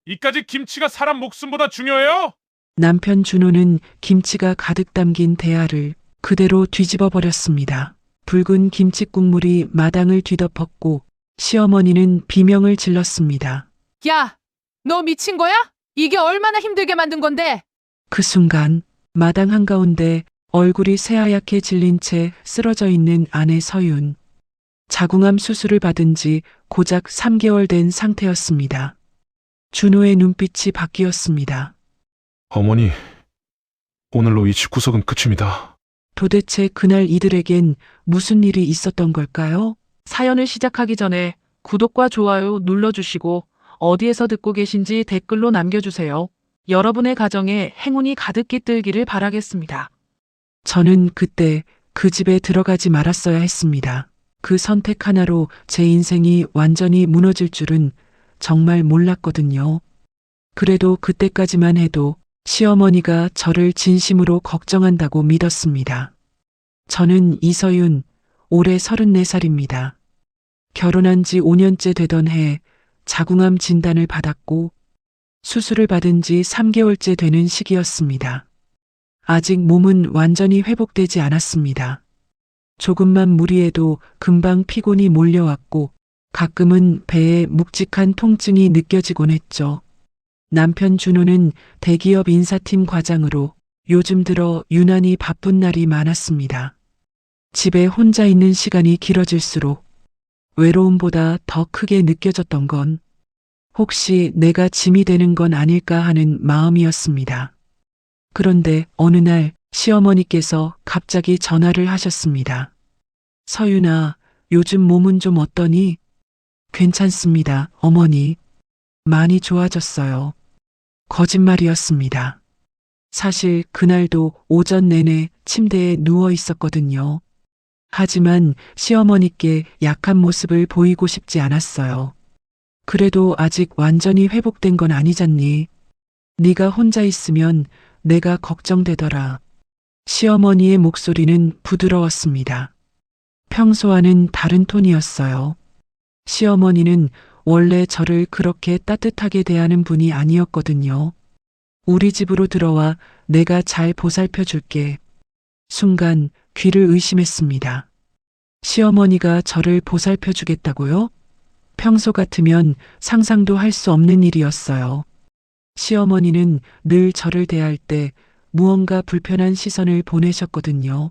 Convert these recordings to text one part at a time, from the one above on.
이까지 김치가 사람 목숨보다 중요해요? 남편 준호는 김치가 가득 담긴 대야를 그대로 뒤집어 버렸습니다. 붉은 김치 국물이 마당을 뒤덮었고 시어머니는 비명을 질렀습니다. 야, 너 미친 거야? 이게 얼마나 힘들게 만든 건데? 그 순간 마당 한가운데 얼굴이 새하얗게 질린 채 쓰러져 있는 아내 서윤. 자궁암 수술을 받은 지 고작 3개월 된 상태였습니다. 준호의 눈빛이 바뀌었습니다. 어머니, 오늘로 이 집구석은 끝입니다. 도대체 그날 이들에겐 무슨 일이 있었던 걸까요? 사연을 시작하기 전에 구독과 좋아요 눌러주시고 어디에서 듣고 계신지 댓글로 남겨주세요. 여러분의 가정에 행운이 가득 깃들기를 바라겠습니다. 저는 그때 그 집에 들어가지 말았어야 했습니다. 그 선택 하나로 제 인생이 완전히 무너질 줄은 정말 몰랐거든요. 그래도 그때까지만 해도 시어머니가 저를 진심으로 걱정한다고 믿었습니다. 저는 이서윤, 올해 34살입니다. 결혼한 지 5년째 되던 해 자궁암 진단을 받았고 수술을 받은 지 3개월째 되는 시기였습니다. 아직 몸은 완전히 회복되지 않았습니다. 조금만 무리해도 금방 피곤이 몰려왔고 가끔은 배에 묵직한 통증이 느껴지곤 했죠. 남편 준호는 대기업 인사팀 과장으로 요즘 들어 유난히 바쁜 날이 많았습니다. 집에 혼자 있는 시간이 길어질수록 외로움보다 더 크게 느껴졌던 건 혹시 내가 짐이 되는 건 아닐까 하는 마음이었습니다. 그런데 어느 날 시어머니께서 갑자기 전화를 하셨습니다. 서윤아, 요즘 몸은 좀 어떠니? 괜찮습니다, 어머니. 많이 좋아졌어요. 거짓말이었습니다. 사실 그날도 오전 내내 침대에 누워 있었거든요. 하지만 시어머니께 약한 모습을 보이고 싶지 않았어요. 그래도 아직 완전히 회복된 건 아니잖니. 네가 혼자 있으면 내가 걱정되더라. 시어머니의 목소리는 부드러웠습니다. 평소와는 다른 톤이었어요. 시어머니는 원래 저를 그렇게 따뜻하게 대하는 분이 아니었거든요. 우리 집으로 들어와 내가 잘 보살펴 줄게. 순간 귀를 의심했습니다. 시어머니가 저를 보살펴 주겠다고요? 평소 같으면 상상도 할 수 없는 일이었어요. 시어머니는 늘 저를 대할 때 무언가 불편한 시선을 보내셨거든요.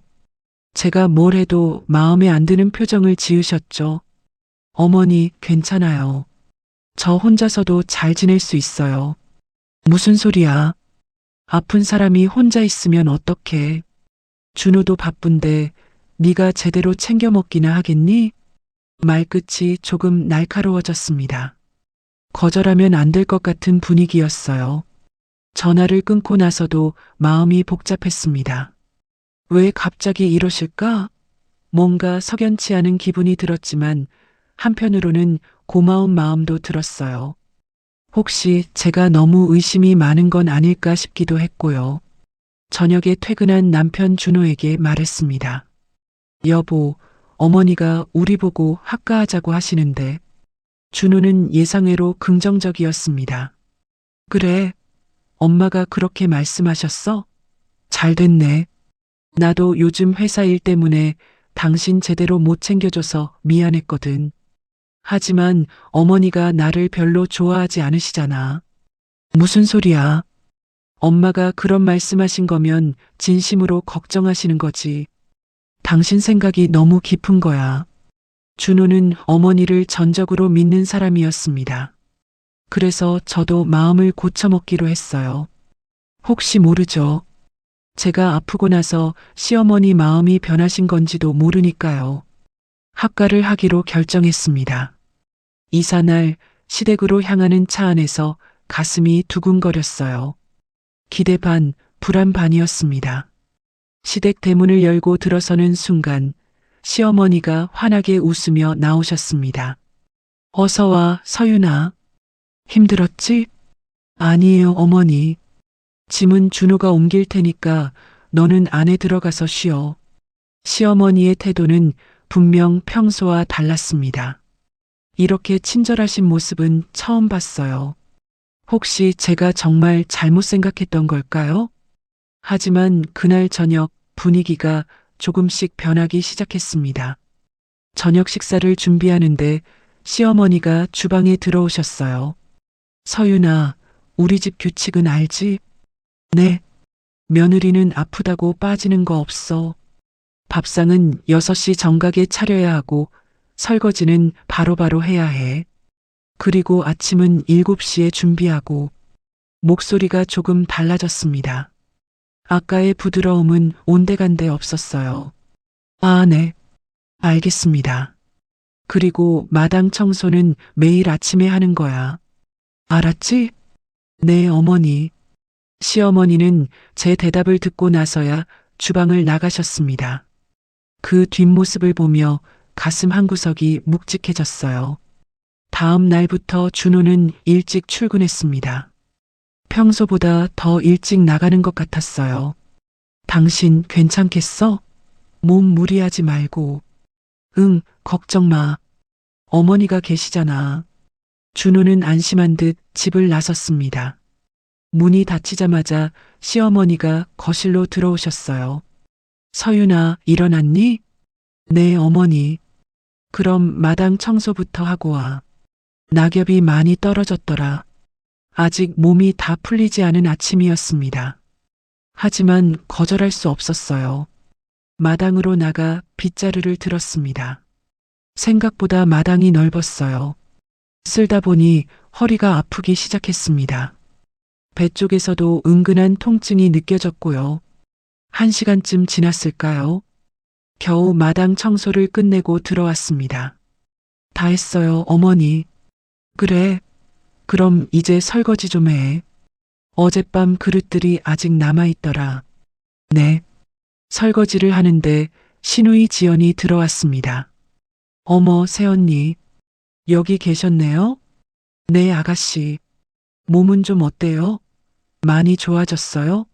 제가 뭘 해도 마음에 안 드는 표정을 지으셨죠. 어머니, 괜찮아요. 저 혼자서도 잘 지낼 수 있어요. 무슨 소리야? 아픈 사람이 혼자 있으면 어떡해? 준호도 바쁜데 네가 제대로 챙겨 먹기나 하겠니? 말끝이 조금 날카로워졌습니다. 거절하면 안 될 것 같은 분위기였어요. 전화를 끊고 나서도 마음이 복잡했습니다. 왜 갑자기 이러실까? 뭔가 석연치 않은 기분이 들었지만 한편으로는 고마운 마음도 들었어요. 혹시 제가 너무 의심이 많은 건 아닐까 싶기도 했고요. 저녁에 퇴근한 남편 준호에게 말했습니다. 여보, 어머니가 우리 보고 학가하자고 하시는데. 준호는 예상외로 긍정적이었습니다. 그래, 엄마가 그렇게 말씀하셨어? 잘 됐네. 나도 요즘 회사 일 때문에 당신 제대로 못 챙겨줘서 미안했거든. 하지만 어머니가 나를 별로 좋아하지 않으시잖아. 무슨 소리야? 엄마가 그런 말씀하신 거면 진심으로 걱정하시는 거지. 당신 생각이 너무 깊은 거야. 준호는 어머니를 전적으로 믿는 사람이었습니다. 그래서 저도 마음을 고쳐먹기로 했어요. 혹시 모르죠. 제가 아프고 나서 시어머니 마음이 변하신 건지도 모르니까요. 학가를 하기로 결정했습니다. 이사날 시댁으로 향하는 차 안에서 가슴이 두근거렸어요. 기대 반, 불안 반이었습니다. 시댁 대문을 열고 들어서는 순간 시어머니가 환하게 웃으며 나오셨습니다. 어서 와, 서윤아. 힘들었지? 아니에요, 어머니. 짐은 준호가 옮길 테니까 너는 안에 들어가서 쉬어. 시어머니의 태도는 분명 평소와 달랐습니다. 이렇게 친절하신 모습은 처음 봤어요. 혹시 제가 정말 잘못 생각했던 걸까요? 하지만 그날 저녁 분위기가 조금씩 변하기 시작했습니다. 저녁 식사를 준비하는데 시어머니가 주방에 들어오셨어요. 서윤아, 우리 집 규칙은 알지? 네. 며느리는 아프다고 빠지는 거 없어. 밥상은 6시 정각에 차려야 하고 설거지는 바로바로 해야 해. 그리고 아침은 7시에 준비하고. 목소리가 조금 달라졌습니다. 아까의 부드러움은 온데간데 없었어요. 아, 네. 알겠습니다. 그리고 마당 청소는 매일 아침에 하는 거야. 알았지? 네, 어머니. 시어머니는 제 대답을 듣고 나서야 주방을 나가셨습니다. 그 뒷모습을 보며 가슴 한구석이 묵직해졌어요. 다음 날부터 준호는 일찍 출근했습니다. 평소보다 더 일찍 나가는 것 같았어요. 당신 괜찮겠어? 몸 무리하지 말고. 응, 걱정 마. 어머니가 계시잖아. 준호는 안심한 듯 집을 나섰습니다. 문이 닫히자마자 시어머니가 거실로 들어오셨어요. 서윤아, 일어났니? 네, 어머니. 그럼 마당 청소부터 하고 와. 낙엽이 많이 떨어졌더라. 아직 몸이 다 풀리지 않은 아침이었습니다. 하지만 거절할 수 없었어요. 마당으로 나가 빗자루를 들었습니다. 생각보다 마당이 넓었어요. 쓸다 보니 허리가 아프기 시작했습니다. 배 쪽에서도 은근한 통증이 느껴졌고요. 1시간쯤 지났을까요? 겨우 마당 청소를 끝내고 들어왔습니다. 다 했어요, 어머니. 그래. 그럼 이제 설거지 좀 해. 어젯밤 그릇들이 아직 남아있더라. 네. 설거지를 하는데 신우이 지연이 들어왔습니다. 어머, 새언니. 여기 계셨네요? 네, 아가씨. 몸은 좀 어때요? 많이 좋아졌어요?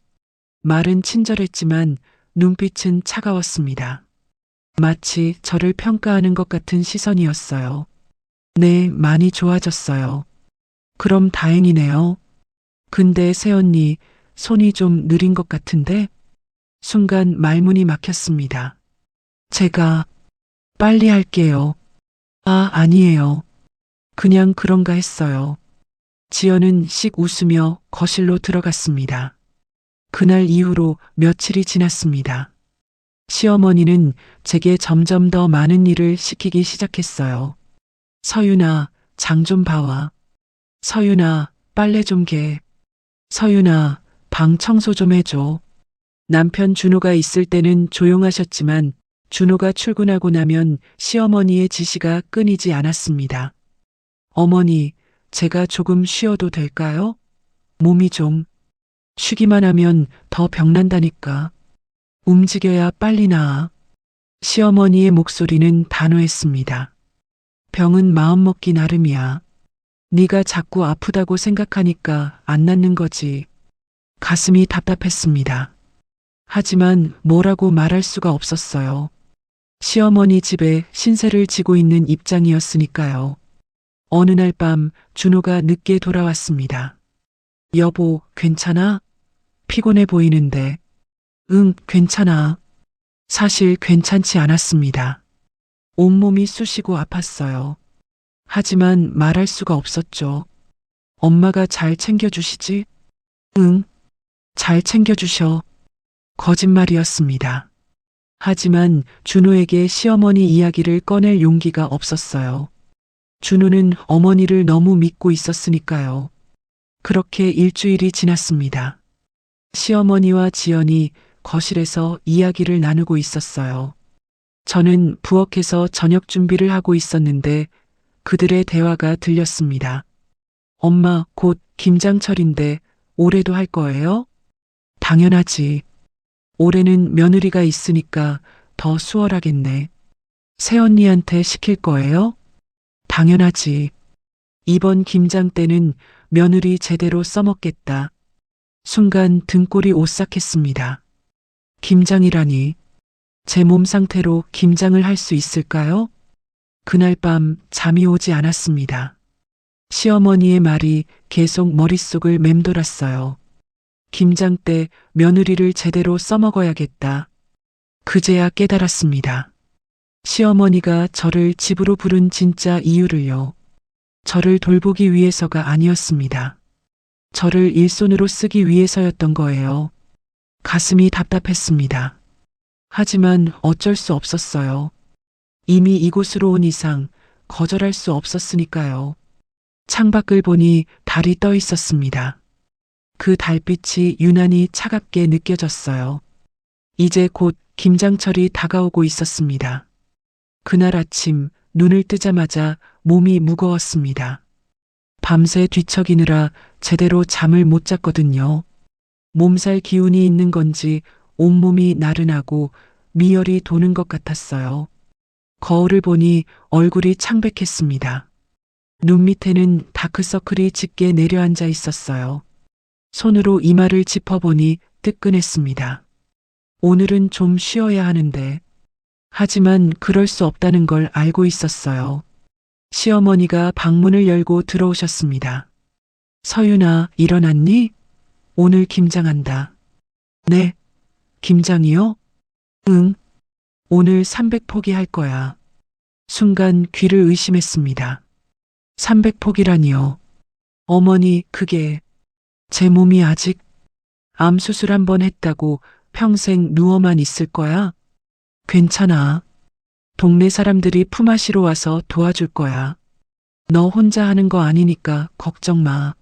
말은 친절했지만 눈빛은 차가웠습니다. 마치 저를 평가하는 것 같은 시선이었어요. 네, 많이 좋아졌어요. 그럼 다행이네요. 근데 새언니, 손이 좀 느린 것 같은데? 순간 말문이 막혔습니다. 제가 빨리 할게요. 아, 아니에요. 그냥 그런가 했어요. 지연은 씩 웃으며 거실로 들어갔습니다. 그날 이후로 며칠이 지났습니다. 시어머니는 제게 점점 더 많은 일을 시키기 시작했어요. 서윤아, 장 좀 봐와. 서윤아, 빨래 좀 개. 서윤아, 방 청소 좀 해줘. 남편 준호가 있을 때는 조용하셨지만 준호가 출근하고 나면 시어머니의 지시가 끊이지 않았습니다. 어머니, 제가 조금 쉬어도 될까요? 몸이 좀. 쉬기만 하면 더 병난다니까. 움직여야 빨리 나아. 시어머니의 목소리는 단호했습니다. 병은 마음먹기 나름이야. 네가 자꾸 아프다고 생각하니까 안 낫는 거지. 가슴이 답답했습니다. 하지만 뭐라고 말할 수가 없었어요. 시어머니 집에 신세를 지고 있는 입장이었으니까요. 어느 날 밤 준호가 늦게 돌아왔습니다. 여보, 괜찮아? 피곤해 보이는데. 응, 괜찮아. 사실 괜찮지 않았습니다. 온몸이 쑤시고 아팠어요. 하지만 말할 수가 없었죠. 엄마가 잘 챙겨주시지? 응, 잘 챙겨주셔. 거짓말이었습니다. 하지만 준호에게 시어머니 이야기를 꺼낼 용기가 없었어요. 준호는 어머니를 너무 믿고 있었으니까요. 그렇게 일주일이 지났습니다. 시어머니와 지연이 거실에서 이야기를 나누고 있었어요. 저는 부엌에서 저녁 준비를 하고 있었는데 그들의 대화가 들렸습니다. 엄마, 곧 김장철인데 올해도 할 거예요? 당연하지. 올해는 며느리가 있으니까 더 수월하겠네. 새언니한테 시킬 거예요? 당연하지. 이번 김장 때는 며느리 제대로 써먹겠다. 순간 등골이 오싹했습니다. 김장이라니. 제 몸 상태로 김장을 할 수 있을까요? 그날 밤 잠이 오지 않았습니다. 시어머니의 말이 계속 머릿속을 맴돌았어요. 김장 때 며느리를 제대로 써먹어야겠다. 그제야 깨달았습니다. 시어머니가 저를 집으로 부른 진짜 이유를요. 저를 돌보기 위해서가 아니었습니다. 저를 일손으로 쓰기 위해서였던 거예요. 가슴이 답답했습니다. 하지만 어쩔 수 없었어요. 이미 이곳으로 온 이상 거절할 수 없었으니까요. 창밖을 보니 달이 떠 있었습니다. 그 달빛이 유난히 차갑게 느껴졌어요. 이제 곧 김장철이 다가오고 있었습니다. 그날 아침 눈을 뜨자마자 몸이 무거웠습니다. 밤새 뒤척이느라 제대로 잠을 못 잤거든요. 몸살 기운이 있는 건지 온몸이 나른하고 미열이 도는 것 같았어요. 거울을 보니 얼굴이 창백했습니다. 눈 밑에는 다크서클이 짙게 내려앉아 있었어요. 손으로 이마를 짚어보니 뜨끈했습니다. 오늘은 좀 쉬어야 하는데. 하지만 그럴 수 없다는 걸 알고 있었어요. 시어머니가 방문을 열고 들어오셨습니다. 서윤아, 일어났니? 오늘 김장한다. 네. 김장이요? 응. 오늘 300포기 할 거야. 순간 귀를 의심했습니다. 300포기라니요. 어머니, 그게 제 몸이 아직 암 수술 한 번 했다고 평생 누워만 있을 거야? 괜찮아. 동네 사람들이 품앗이로 와서 도와줄 거야. 너 혼자 하는 거 아니니까 걱정 마.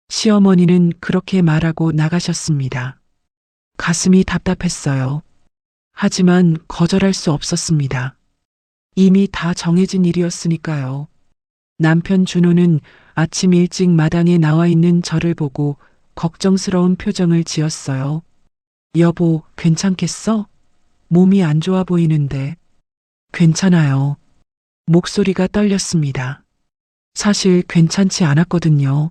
시어머니는 그렇게 말하고 나가셨습니다. 가슴이 답답했어요. 하지만 거절할 수 없었습니다. 이미 다 정해진 일이었으니까요. 남편 준호는 아침 일찍 마당에 나와 있는 저를 보고 걱정스러운 표정을 지었어요. 여보, 괜찮겠어? 몸이 안 좋아 보이는데. 괜찮아요. 목소리가 떨렸습니다. 사실 괜찮지 않았거든요.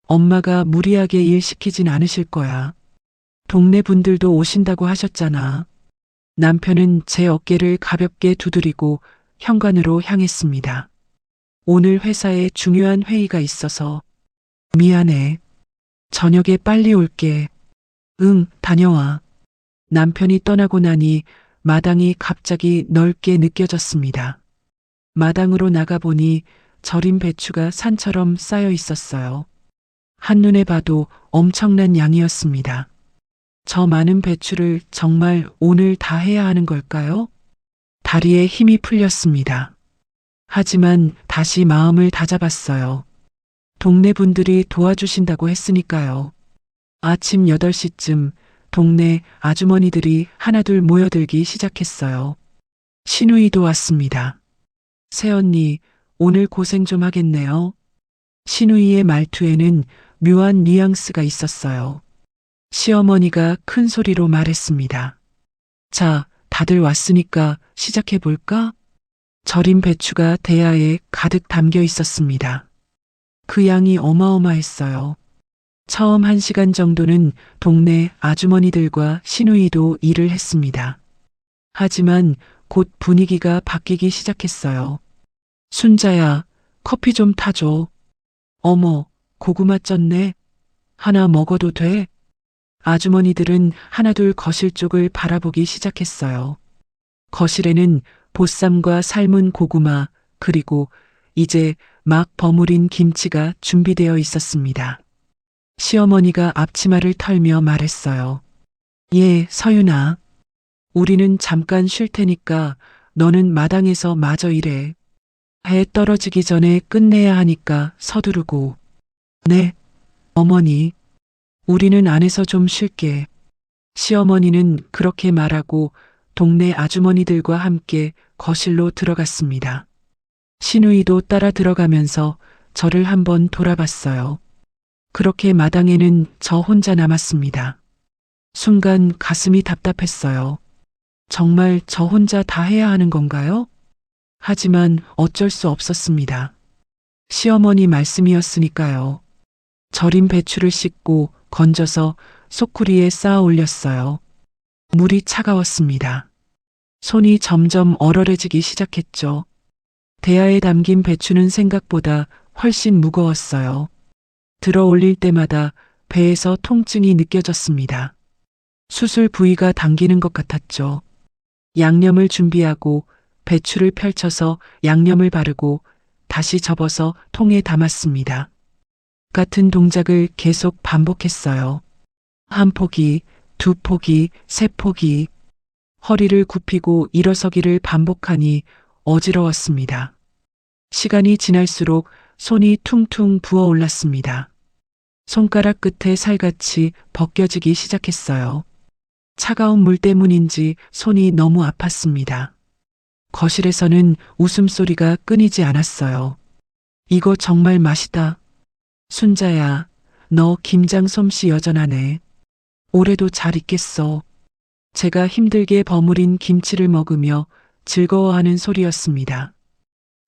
엄마가 무리하게 일 시키진 않으실 거야. 동네 분들도 오신다고 하셨잖아. 남편은 제 어깨를 가볍게 두드리고 현관으로 향했습니다. 오늘 회사에 중요한 회의가 있어서. 미안해. 저녁에 빨리 올게. 응, 다녀와. 남편이 떠나고 나니 마당이 갑자기 넓게 느껴졌습니다. 마당으로 나가보니 절인 배추가 산처럼 쌓여 있었어요. 한눈에 봐도 엄청난 양이었습니다. 저 많은 배추를 정말 오늘 다 해야 하는 걸까요? 다리에 힘이 풀렸습니다. 하지만 다시 마음을 다잡았어요. 동네 분들이 도와주신다고 했으니까요. 아침 8시쯤 동네 아주머니들이 하나둘 모여들기 시작했어요. 시누이도 왔습니다. 새언니, 오늘 고생 좀 하겠네요. 시누이의 말투에는 묘한 뉘앙스가 있었어요. 시어머니가 큰 소리로 말했습니다. 자, 다들 왔으니까 시작해 볼까? 절인 배추가 대야에 가득 담겨 있었습니다. 그 양이 어마어마했어요. 처음 1시간 정도는 동네 아주머니들과 시누이도 일을 했습니다. 하지만 곧 분위기가 바뀌기 시작했어요. 순자야, 커피 좀 타줘. 어머, 고구마 쪘네. 하나 먹어도 돼? 아주머니들은 하나둘 거실 쪽을 바라보기 시작했어요. 거실에는 보쌈과 삶은 고구마, 그리고 이제 막 버무린 김치가 준비되어 있었습니다. 시어머니가 앞치마를 털며 말했어요. 예, 서윤아. 우리는 잠깐 쉴 테니까 너는 마당에서 마저 일해. 해 떨어지기 전에 끝내야 하니까 서두르고. 네, 어머니. 우리는 안에서 좀 쉴게. 시어머니는 그렇게 말하고 동네 아주머니들과 함께 거실로 들어갔습니다. 시누이도 따라 들어가면서 저를 한번 돌아봤어요. 그렇게 마당에는 저 혼자 남았습니다. 순간 가슴이 답답했어요. 정말 저 혼자 다 해야 하는 건가요? 하지만 어쩔 수 없었습니다. 시어머니 말씀이었으니까요. 절인 배추를 씻고 건져서 소쿠리에 쌓아 올렸어요. 물이 차가웠습니다. 손이 점점 얼얼해지기 시작했죠. 대야에 담긴 배추는 생각보다 훨씬 무거웠어요. 들어 올릴 때마다 배에서 통증이 느껴졌습니다. 수술 부위가 당기는 것 같았죠. 양념을 준비하고 배추를 펼쳐서 양념을 바르고 다시 접어서 통에 담았습니다. 같은 동작을 계속 반복했어요. 한 포기, 두 포기, 세 포기. 허리를 굽히고 일어서기를 반복하니 어지러웠습니다. 시간이 지날수록 손이 퉁퉁 부어올랐습니다. 손가락 끝에 살같이 벗겨지기 시작했어요. 차가운 물 때문인지 손이 너무 아팠습니다. 거실에서는 웃음소리가 끊이지 않았어요. 이거 정말 맛있다. 순자야, 너 김장 솜씨 여전하네. 올해도 잘 있겠어. 제가 힘들게 버무린 김치를 먹으며 즐거워하는 소리였습니다.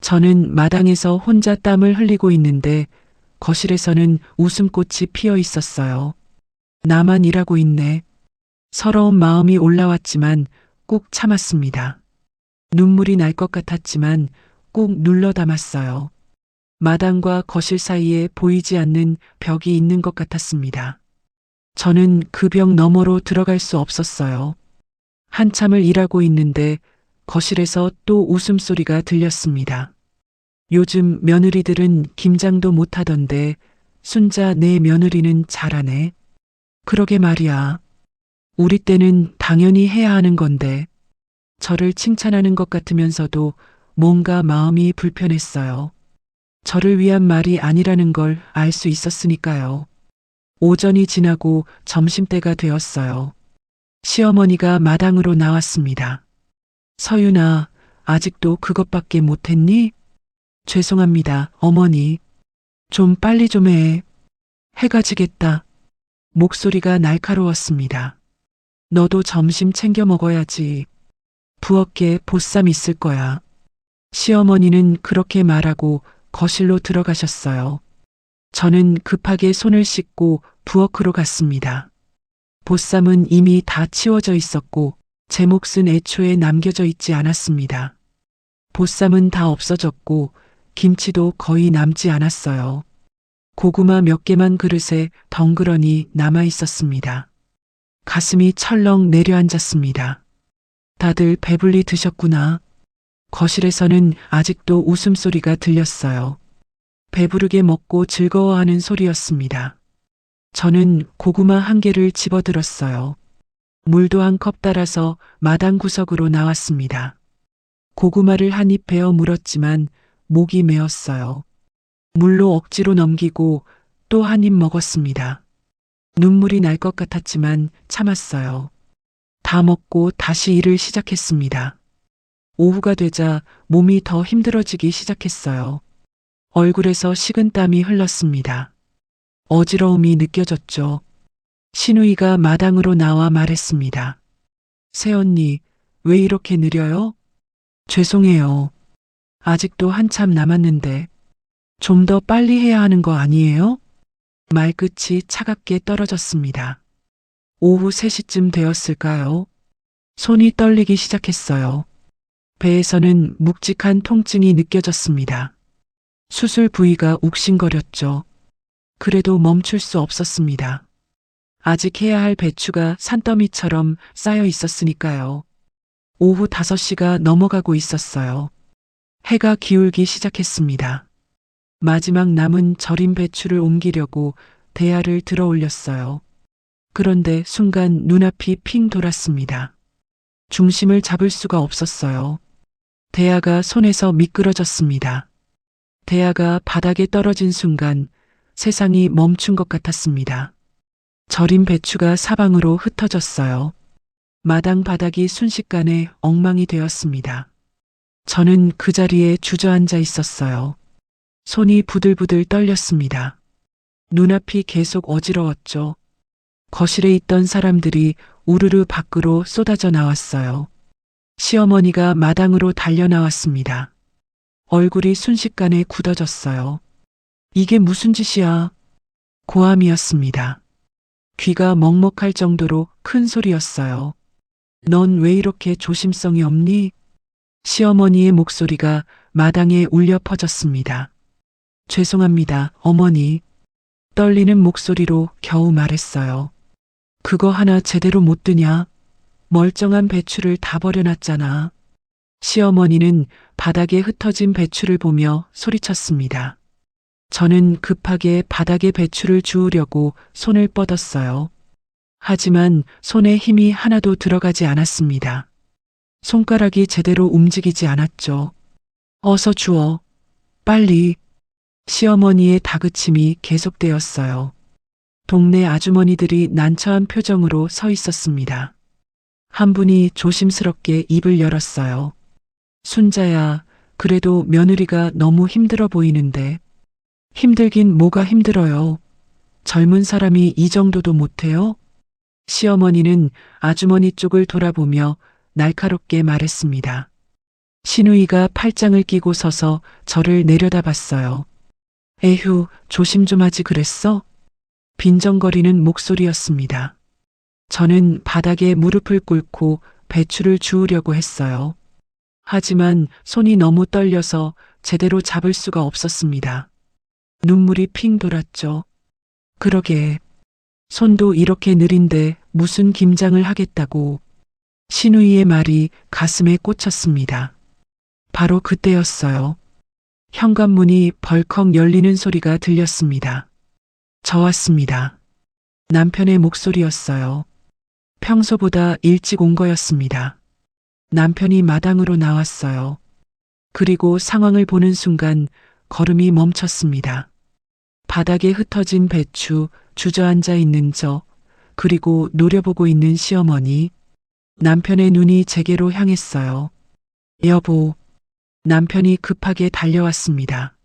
저는 마당에서 혼자 땀을 흘리고 있는데 거실에서는 웃음꽃이 피어 있었어요. 나만 일하고 있네. 서러운 마음이 올라왔지만 꾹 참았습니다. 눈물이 날 것 같았지만 꾹 눌러 담았어요. 마당과 거실 사이에 보이지 않는 벽이 있는 것 같았습니다. 저는 그 벽 너머로 들어갈 수 없었어요. 한참을 일하고 있는데 거실에서 또 웃음소리가 들렸습니다. 요즘 며느리들은 김장도 못하던데 순자 내 며느리는 잘하네. 그러게 말이야. 우리 때는 당연히 해야 하는 건데. 저를 칭찬하는 것 같으면서도 뭔가 마음이 불편했어요. 저를 위한 말이 아니라는 걸 알 수 있었으니까요. 오전이 지나고 점심때가 되었어요. 시어머니가 마당으로 나왔습니다. 서윤아, 아직도 그것밖에 못했니? 죄송합니다, 어머니. 좀 빨리 좀 해. 해가 지겠다. 목소리가 날카로웠습니다. 너도 점심 챙겨 먹어야지. 부엌에 보쌈 있을 거야. 시어머니는 그렇게 말하고 거실로 들어가셨어요. 저는 급하게 손을 씻고 부엌으로 갔습니다. 보쌈은 이미 다 치워져 있었고 제 몫은 애초에 남겨져 있지 않았습니다. 보쌈은 다 없어졌고 김치도 거의 남지 않았어요. 고구마 몇 개만 그릇에 덩그러니 남아 있었습니다. 가슴이 철렁 내려앉았습니다. 다들 배불리 드셨구나. 거실에서는 아직도 웃음소리가 들렸어요. 배부르게 먹고 즐거워하는 소리였습니다. 저는 고구마 한 개를 집어들었어요. 물도 한 컵 따라서 마당 구석으로 나왔습니다. 고구마를 한 입 베어 물었지만 목이 메었어요. 물로 억지로 넘기고 또 한 입 먹었습니다. 눈물이 날 것 같았지만 참았어요. 다 먹고 다시 일을 시작했습니다. 오후가 되자 몸이 더 힘들어지기 시작했어요. 얼굴에서 식은땀이 흘렀습니다. 어지러움이 느껴졌죠. 신우이가 마당으로 나와 말했습니다. 새언니, 왜 이렇게 느려요? 죄송해요. 아직도 한참 남았는데 좀 더 빨리 해야 하는 거 아니에요? 말끝이 차갑게 떨어졌습니다. 오후 3시쯤 되었을까요? 손이 떨리기 시작했어요. 배에서는 묵직한 통증이 느껴졌습니다. 수술 부위가 욱신거렸죠. 그래도 멈출 수 없었습니다. 아직 해야 할 배추가 산더미처럼 쌓여 있었으니까요. 오후 5시가 넘어가고 있었어요. 해가 기울기 시작했습니다. 마지막 남은 절인 배추를 옮기려고 대야를 들어 올렸어요. 그런데 순간 눈앞이 핑 돌았습니다. 중심을 잡을 수가 없었어요. 대야가 손에서 미끄러졌습니다. 대야가 바닥에 떨어진 순간 세상이 멈춘 것 같았습니다. 절인 배추가 사방으로 흩어졌어요. 마당 바닥이 순식간에 엉망이 되었습니다. 저는 그 자리에 주저앉아 있었어요. 손이 부들부들 떨렸습니다. 눈앞이 계속 어지러웠죠. 거실에 있던 사람들이 우르르 밖으로 쏟아져 나왔어요. 시어머니가 마당으로 달려 나왔습니다. 얼굴이 순식간에 굳어졌어요. 이게 무슨 짓이야? 고함이었습니다. 귀가 먹먹할 정도로 큰 소리였어요. 넌 왜 이렇게 조심성이 없니? 시어머니의 목소리가 마당에 울려 퍼졌습니다. 죄송합니다, 어머니. 떨리는 목소리로 겨우 말했어요. 그거 하나 제대로 못 드냐? 멀쩡한 배추를 다 버려놨잖아. 시어머니는 바닥에 흩어진 배추를 보며 소리쳤습니다. 저는 급하게 바닥에 배추를 주우려고 손을 뻗었어요. 하지만 손에 힘이 하나도 들어가지 않았습니다. 손가락이 제대로 움직이지 않았죠. 어서 주워. 빨리. 시어머니의 다그침이 계속되었어요. 동네 아주머니들이 난처한 표정으로 서 있었습니다. 한 분이 조심스럽게 입을 열었어요. 순자야, 그래도 며느리가 너무 힘들어 보이는데. 힘들긴 뭐가 힘들어요. 젊은 사람이 이 정도도 못해요? 시어머니는 아주머니 쪽을 돌아보며 날카롭게 말했습니다. 신우이가 팔짱을 끼고 서서 저를 내려다봤어요. 에휴, 조심 좀 하지 그랬어? 빈정거리는 목소리였습니다. 저는 바닥에 무릎을 꿇고 배추를 주우려고 했어요. 하지만 손이 너무 떨려서 제대로 잡을 수가 없었습니다. 눈물이 핑 돌았죠. 그러게. 손도 이렇게 느린데 무슨 김장을 하겠다고. 신우이의 말이 가슴에 꽂혔습니다. 바로 그때였어요. 현관문이 벌컥 열리는 소리가 들렸습니다. 저 왔습니다. 남편의 목소리였어요. 평소보다 일찍 온 거였습니다. 남편이 마당으로 나왔어요. 그리고 상황을 보는 순간 걸음이 멈췄습니다. 바닥에 흩어진 배추, 주저앉아 있는 저, 그리고 노려보고 있는 시어머니. 남편의 눈이 제게로 향했어요. 여보. 남편이 급하게 달려왔습니다.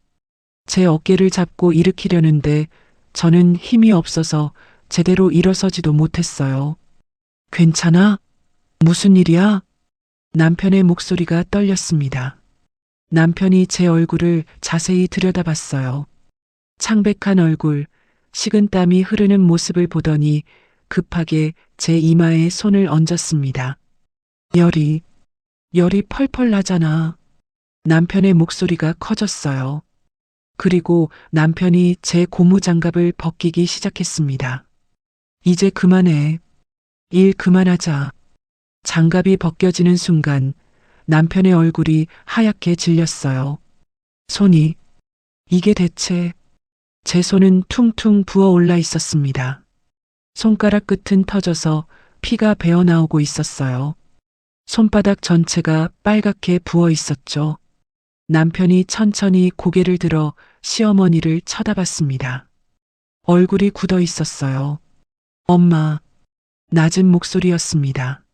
제 어깨를 잡고 일으키려는데 저는 힘이 없어서 제대로 일어서지도 못했어요. 괜찮아? 무슨 일이야? 남편의 목소리가 떨렸습니다. 남편이 제 얼굴을 자세히 들여다봤어요. 창백한 얼굴, 식은땀이 흐르는 모습을 보더니 급하게 제 이마에 손을 얹었습니다. 열이 펄펄 나잖아. 남편의 목소리가 커졌어요. 그리고 남편이 제 고무장갑을 벗기기 시작했습니다. 이제 그만해. 일 그만하자. 장갑이 벗겨지는 순간 남편의 얼굴이 하얗게 질렸어요. 손이, 이게 대체, 제 손은 퉁퉁 부어올라 있었습니다. 손가락 끝은 터져서 피가 배어나오고 있었어요. 손바닥 전체가 빨갛게 부어 있었죠. 남편이 천천히 고개를 들어 시어머니를 쳐다봤습니다. 얼굴이 굳어 있었어요. 엄마, 낮은 목소리였습니다.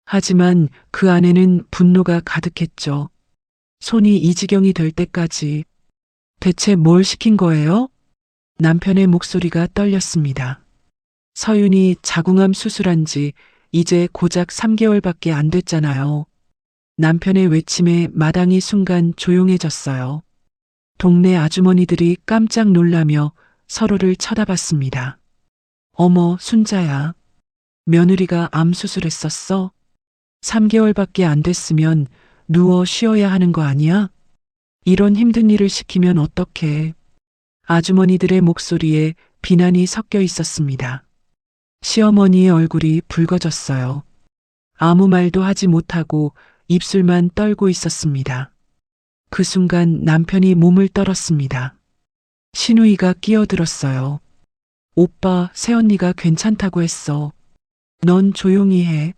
하지만 그 안에는 분노가 가득했죠. 손이 이 지경이 될 때까지 대체 뭘 시킨 거예요? 남편의 목소리가 떨렸습니다. 서윤이 자궁암 수술한 지 이제 고작 3개월밖에 안 됐잖아요. 남편의 외침에 마당이 순간 조용해졌어요. 동네 아주머니들이 깜짝 놀라며 서로를 쳐다봤습니다. 어머, 순자야. 며느리가 암 수술했었어? 3개월밖에 안 됐으면 누워 쉬어야 하는 거 아니야? 이런 힘든 일을 시키면 어떡해. 아주머니들의 목소리에 비난이 섞여 있었습니다. 시어머니의 얼굴이 붉어졌어요. 아무 말도 하지 못하고 입술만 떨고 있었습니다. 그 순간 남편이 몸을 떨었습니다. 신우이가 끼어들었어요. 오빠, 새언니가 괜찮다고 했어. 넌 조용히 해.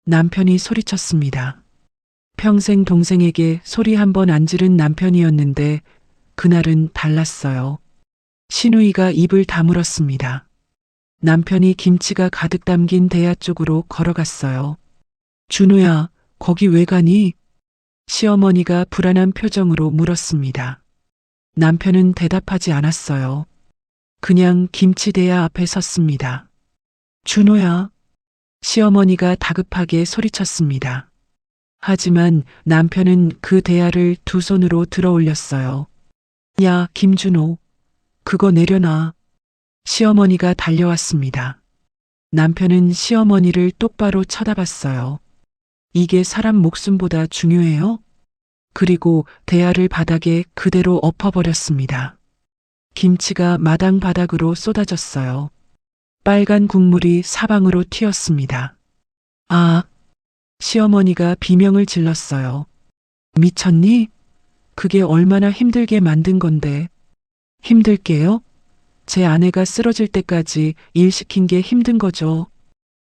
남편이 소리쳤습니다. 평생 동생에게 소리 한 번 안 지른 남편이었는데 그날은 달랐어요. 신우이가 입을 다물었습니다. 남편이 김치가 가득 담긴 대야 쪽으로 걸어갔어요. 준호야, 거기 왜 가니? 시어머니가 불안한 표정으로 물었습니다. 남편은 대답하지 않았어요. 그냥 김치 대야 앞에 섰습니다. 준호야. 시어머니가 다급하게 소리쳤습니다. 하지만 남편은 그 대야를 두 손으로 들어 올렸어요. 야, 김준호. 그거 내려놔. 시어머니가 달려왔습니다. 남편은 시어머니를 똑바로 쳐다봤어요. 이게 사람 목숨보다 중요해요? 그리고 대야를 바닥에 그대로 엎어버렸습니다. 김치가 마당 바닥으로 쏟아졌어요. 빨간 국물이 사방으로 튀었습니다. 아, 시어머니가 비명을 질렀어요. 미쳤니? 그게 얼마나 힘들게 만든 건데. 힘들게요? 제 아내가 쓰러질 때까지 일 시킨 게 힘든 거죠.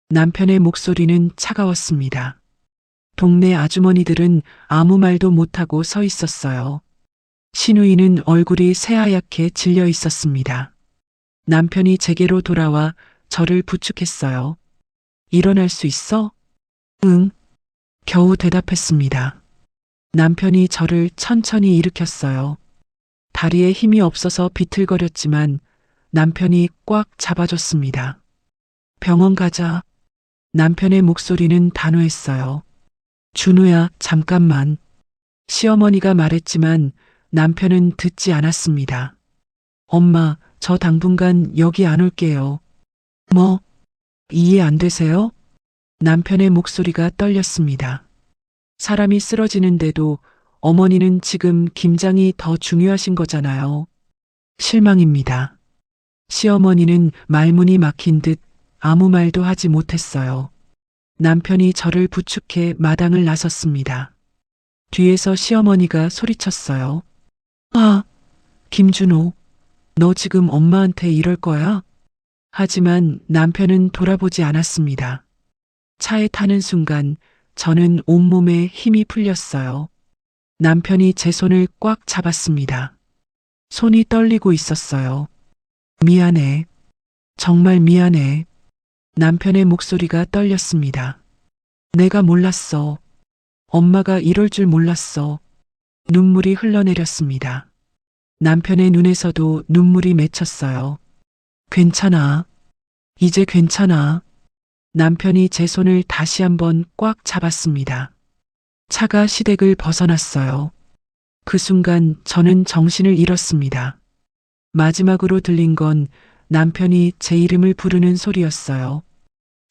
남편의 목소리는 차가웠습니다. 동네 아주머니들은 아무 말도 못하고 서 있었어요. 신우이는 얼굴이 새하얗게 질려 있었습니다. 남편이 제게로 돌아와 저를 부축했어요. 일어날 수 있어? 응. 겨우 대답했습니다. 남편이 저를 천천히 일으켰어요. 다리에 힘이 없어서 비틀거렸지만 남편이 꽉 잡아줬습니다. 병원 가자. 남편의 목소리는 단호했어요. 준우야, 잠깐만. 시어머니가 말했지만 남편은 듣지 않았습니다. 엄마, 저 당분간 여기 안 올게요. 뭐? 이해 안 되세요? 남편의 목소리가 떨렸습니다. 사람이 쓰러지는데도 어머니는 지금 김장이 더 중요하신 거잖아요. 실망입니다. 시어머니는 말문이 막힌 듯 아무 말도 하지 못했어요. 남편이 저를 부축해 마당을 나섰습니다. 뒤에서 시어머니가 소리쳤어요. 아, 김준호, 너 지금 엄마한테 이럴 거야? 하지만 남편은 돌아보지 않았습니다. 차에 타는 순간 저는 온몸에 힘이 풀렸어요. 남편이 제 손을 꽉 잡았습니다. 손이 떨리고 있었어요. 미안해. 정말 미안해. 남편의 목소리가 떨렸습니다. 내가 몰랐어. 엄마가 이럴 줄 몰랐어. 눈물이 흘러내렸습니다. 남편의 눈에서도 눈물이 맺혔어요. 괜찮아. 이제 괜찮아. 남편이 제 손을 다시 한번 꽉 잡았습니다. 차가 시댁을 벗어났어요. 그 순간 저는 정신을 잃었습니다. 마지막으로 들린 건 남편이 제 이름을 부르는 소리였어요.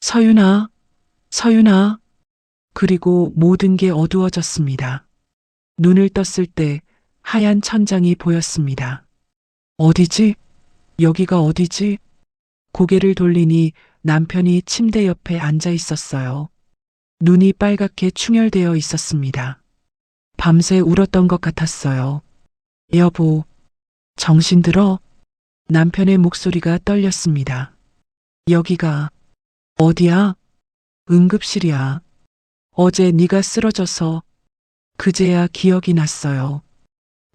서윤아, 서윤아. 그리고 모든 게 어두워졌습니다. 눈을 떴을 때 하얀 천장이 보였습니다. 어디지? 여기가 어디지? 고개를 돌리니 남편이 침대 옆에 앉아 있었어요. 눈이 빨갛게 충혈되어 있었습니다. 밤새 울었던 것 같았어요. 여보, 정신 들어? 남편의 목소리가 떨렸습니다. 여기가 어디야? 응급실이야. 어제 네가 쓰러져서 그제야 기억이 났어요.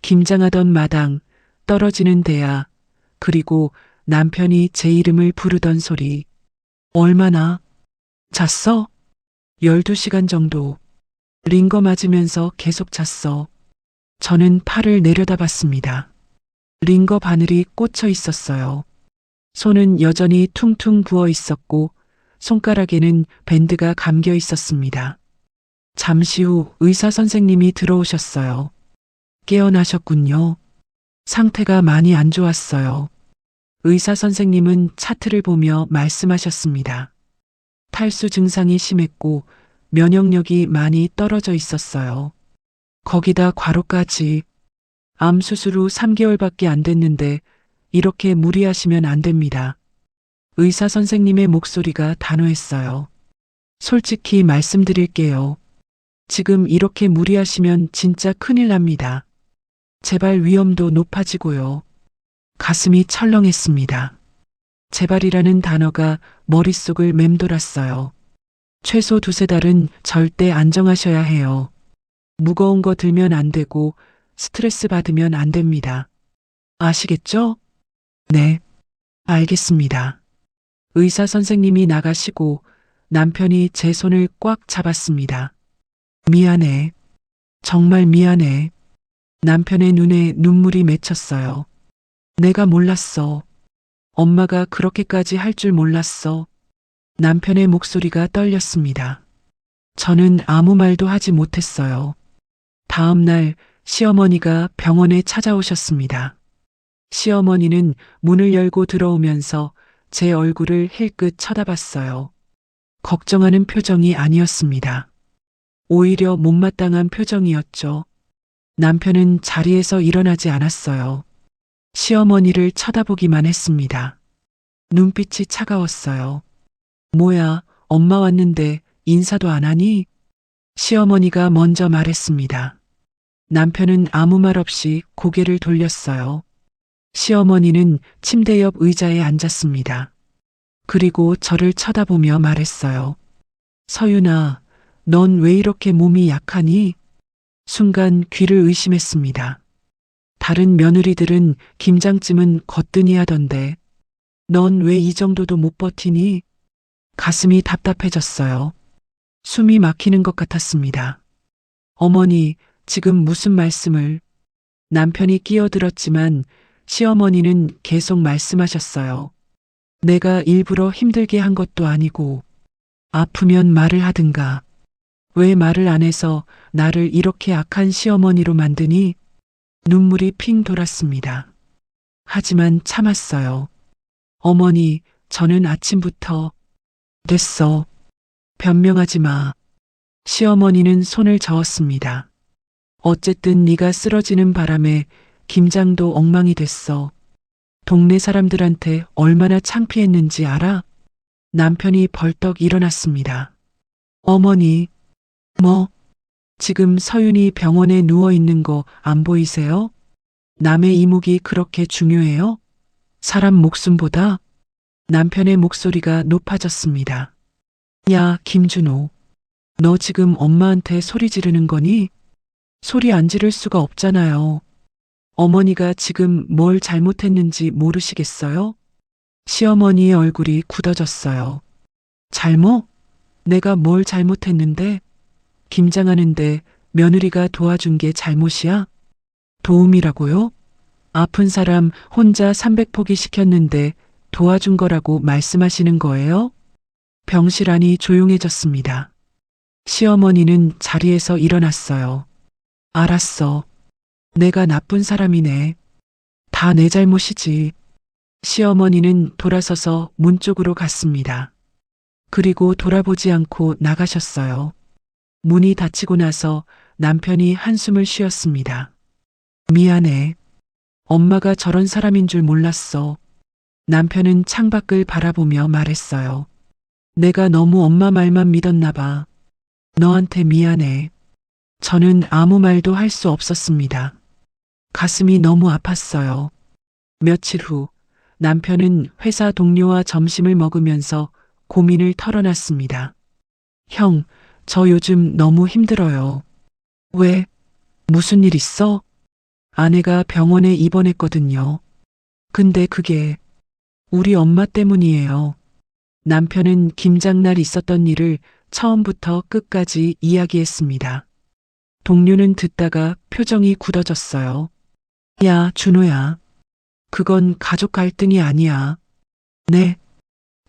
김장하던 마당, 떨어지는 대야, 그리고 남편이 제 이름을 부르던 소리. 얼마나 잤어? 12시간 정도. 링거 맞으면서 계속 잤어. 저는 팔을 내려다봤습니다. 링거 바늘이 꽂혀 있었어요. 손은 여전히 퉁퉁 부어 있었고 손가락에는 밴드가 감겨 있었습니다. 잠시 후 의사 선생님이 들어오셨어요. 깨어나셨군요. 상태가 많이 안 좋았어요. 의사 선생님은 차트를 보며 말씀하셨습니다. 탈수 증상이 심했고 면역력이 많이 떨어져 있었어요. 거기다 과로까지. 암 수술 후 3개월밖에 안 됐는데 이렇게 무리하시면 안 됩니다. 의사 선생님의 목소리가 단호했어요. 솔직히 말씀드릴게요. 지금 이렇게 무리하시면 진짜 큰일 납니다. 재발 위험도 높아지고요. 가슴이 철렁했습니다. 재발이라는 단어가 머릿속을 맴돌았어요. 최소 2~3달은 절대 안정하셔야 해요. 무거운 거 들면 안 되고 스트레스 받으면 안 됩니다. 아시겠죠? 네, 알겠습니다. 의사 선생님이 나가시고 남편이 제 손을 꽉 잡았습니다. 미안해. 정말 미안해. 남편의 눈에 눈물이 맺혔어요. 내가 몰랐어. 엄마가 그렇게까지 할 줄 몰랐어. 남편의 목소리가 떨렸습니다. 저는 아무 말도 하지 못했어요. 다음 날 시어머니가 병원에 찾아오셨습니다. 시어머니는 문을 열고 들어오면서 제 얼굴을 힐끗 쳐다봤어요. 걱정하는 표정이 아니었습니다. 오히려 못마땅한 표정이었죠. 남편은 자리에서 일어나지 않았어요. 시어머니를 쳐다보기만 했습니다. 눈빛이 차가웠어요. 뭐야, 엄마 왔는데 인사도 안 하니? 시어머니가 먼저 말했습니다. 남편은 아무 말 없이 고개를 돌렸어요. 시어머니는 침대 옆 의자에 앉았습니다. 그리고 저를 쳐다보며 말했어요. 서윤아, 넌 왜 이렇게 몸이 약하니? 순간 귀를 의심했습니다. 다른 며느리들은 김장쯤은 거뜬히 하던데, 넌 왜 이 정도도 못 버티니? 가슴이 답답해졌어요. 숨이 막히는 것 같았습니다. 어머니, 지금 무슨 말씀을? 남편이 끼어들었지만 시어머니는 계속 말씀하셨어요. 내가 일부러 힘들게 한 것도 아니고, 아프면 말을 하든가. 왜 말을 안 해서 나를 이렇게 악한 시어머니로 만드니? 눈물이 핑 돌았습니다. 하지만 참았어요. 어머니, 저는 아침부터 됐어. 변명하지 마. 시어머니는 손을 저었습니다. 어쨌든 네가 쓰러지는 바람에 김장도 엉망이 됐어. 동네 사람들한테 얼마나 창피했는지 알아? 남편이 벌떡 일어났습니다. 어머니, 뭐? 지금 서윤이 병원에 누워 있는 거 안 보이세요? 남의 이목이 그렇게 중요해요? 사람 목숨보다? 남편의 목소리가 높아졌습니다. 야, 김준호. 너 지금 엄마한테 소리 지르는 거니? 소리 안 지를 수가 없잖아요. 어머니가 지금 뭘 잘못했는지 모르시겠어요? 시어머니의 얼굴이 굳어졌어요. 잘못? 내가 뭘 잘못했는데? 김장하는데 며느리가 도와준 게 잘못이야? 도움이라고요? 아픈 사람 혼자 300포기 시켰는데 도와준 거라고 말씀하시는 거예요? 병실 안이 조용해졌습니다. 시어머니는 자리에서 일어났어요. 알았어. 내가 나쁜 사람이네. 다 내 잘못이지. 시어머니는 돌아서서 문 쪽으로 갔습니다. 그리고 돌아보지 않고 나가셨어요. 문이 닫히고 나서 남편이 한숨을 쉬었습니다. 미안해. 엄마가 저런 사람인 줄 몰랐어. 남편은 창밖을 바라보며 말했어요. 내가 너무 엄마 말만 믿었나 봐. 너한테 미안해. 저는 아무 말도 할 수 없었습니다. 가슴이 너무 아팠어요. 며칠 후 남편은 회사 동료와 점심을 먹으면서 고민을 털어놨습니다. 형, 저 요즘 너무 힘들어요. 왜? 무슨 일 있어? 아내가 병원에 입원했거든요. 근데 그게 우리 엄마 때문이에요. 남편은 김장날 있었던 일을 처음부터 끝까지 이야기했습니다. 동료는 듣다가 표정이 굳어졌어요. 야, 준호야. 그건 가족 갈등이 아니야. 네.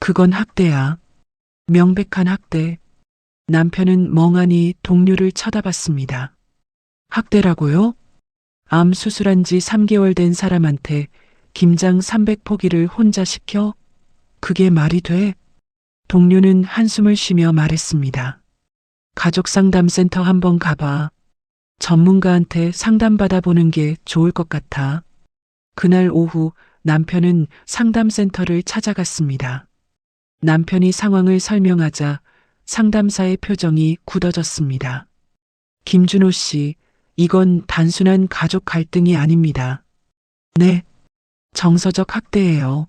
그건 학대야. 명백한 학대. 남편은 멍하니 동료를 쳐다봤습니다. 학대라고요? 암 수술한 지 3개월 된 사람한테 김장 300포기를 혼자 시켜? 그게 말이 돼? 동료는 한숨을 쉬며 말했습니다. 가족상담센터 한번 가봐. 전문가한테 상담받아 보는 게 좋을 것 같아. 그날 오후 남편은 상담센터를 찾아갔습니다. 남편이 상황을 설명하자 상담사의 표정이 굳어졌습니다. 김준호 씨, 이건 단순한 가족 갈등이 아닙니다. 네, 정서적 학대예요.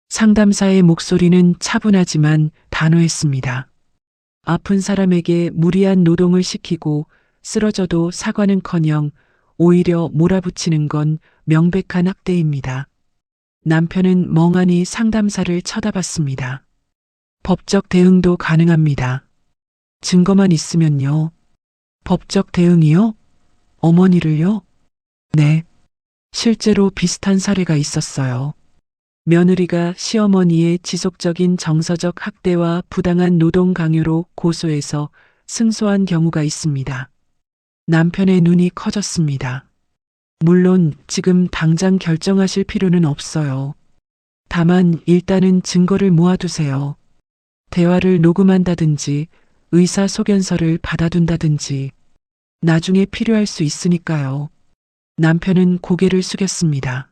상담사의 목소리는 차분하지만 단호했습니다. 아픈 사람에게 무리한 노동을 시키고 쓰러져도 사과는커녕 오히려 몰아붙이는 건 명백한 학대입니다. 남편은 멍하니 상담사를 쳐다봤습니다. 법적 대응도 가능합니다. 증거만 있으면요. 법적 대응이요? 어머니를요? 네. 실제로 비슷한 사례가 있었어요. 며느리가 시어머니의 지속적인 정서적 학대와 부당한 노동 강요로 고소해서 승소한 경우가 있습니다. 남편의 눈이 커졌습니다. 물론 지금 당장 결정하실 필요는 없어요. 다만 일단은 증거를 모아두세요. 대화를 녹음한다든지 의사소견서를 받아둔다든지 나중에 필요할 수 있으니까요. 남편은 고개를 숙였습니다.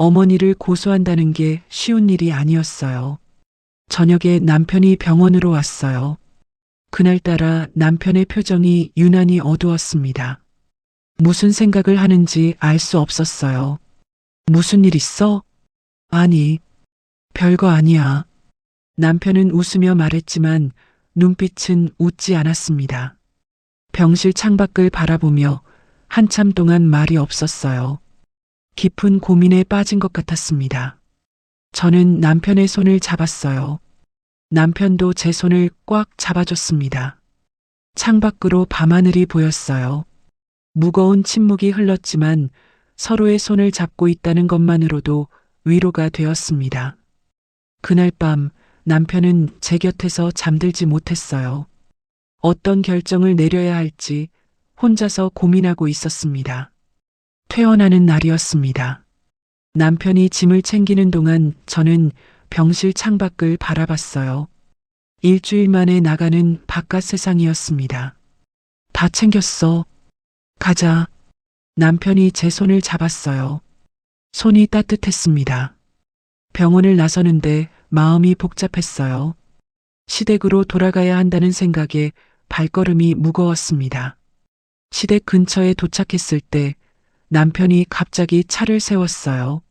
어머니를 고소한다는 게 쉬운 일이 아니었어요. 저녁에 남편이 병원으로 왔어요. 그날따라 남편의 표정이 유난히 어두웠습니다. 무슨 생각을 하는지 알 수 없었어요. 무슨 일 있어? 아니, 별거 아니야. 남편은 웃으며 말했지만 눈빛은 웃지 않았습니다. 병실 창밖을 바라보며 한참 동안 말이 없었어요. 깊은 고민에 빠진 것 같았습니다. 저는 남편의 손을 잡았어요. 남편도 제 손을 꽉 잡아줬습니다. 창밖으로 밤하늘이 보였어요. 무거운 침묵이 흘렀지만 서로의 손을 잡고 있다는 것만으로도 위로가 되었습니다. 그날 밤 남편은 제 곁에서 잠들지 못했어요. 어떤 결정을 내려야 할지 혼자서 고민하고 있었습니다. 퇴원하는 날이었습니다. 남편이 짐을 챙기는 동안 저는 병실 창밖을 바라봤어요. 일주일 만에 나가는 바깥 세상이었습니다. 다 챙겼어. 가자. 남편이 제 손을 잡았어요. 손이 따뜻했습니다. 병원을 나서는데 마음이 복잡했어요. 시댁으로 돌아가야 한다는 생각에 발걸음이 무거웠습니다. 시댁 근처에 도착했을 때 남편이 갑자기 차를 세웠어요.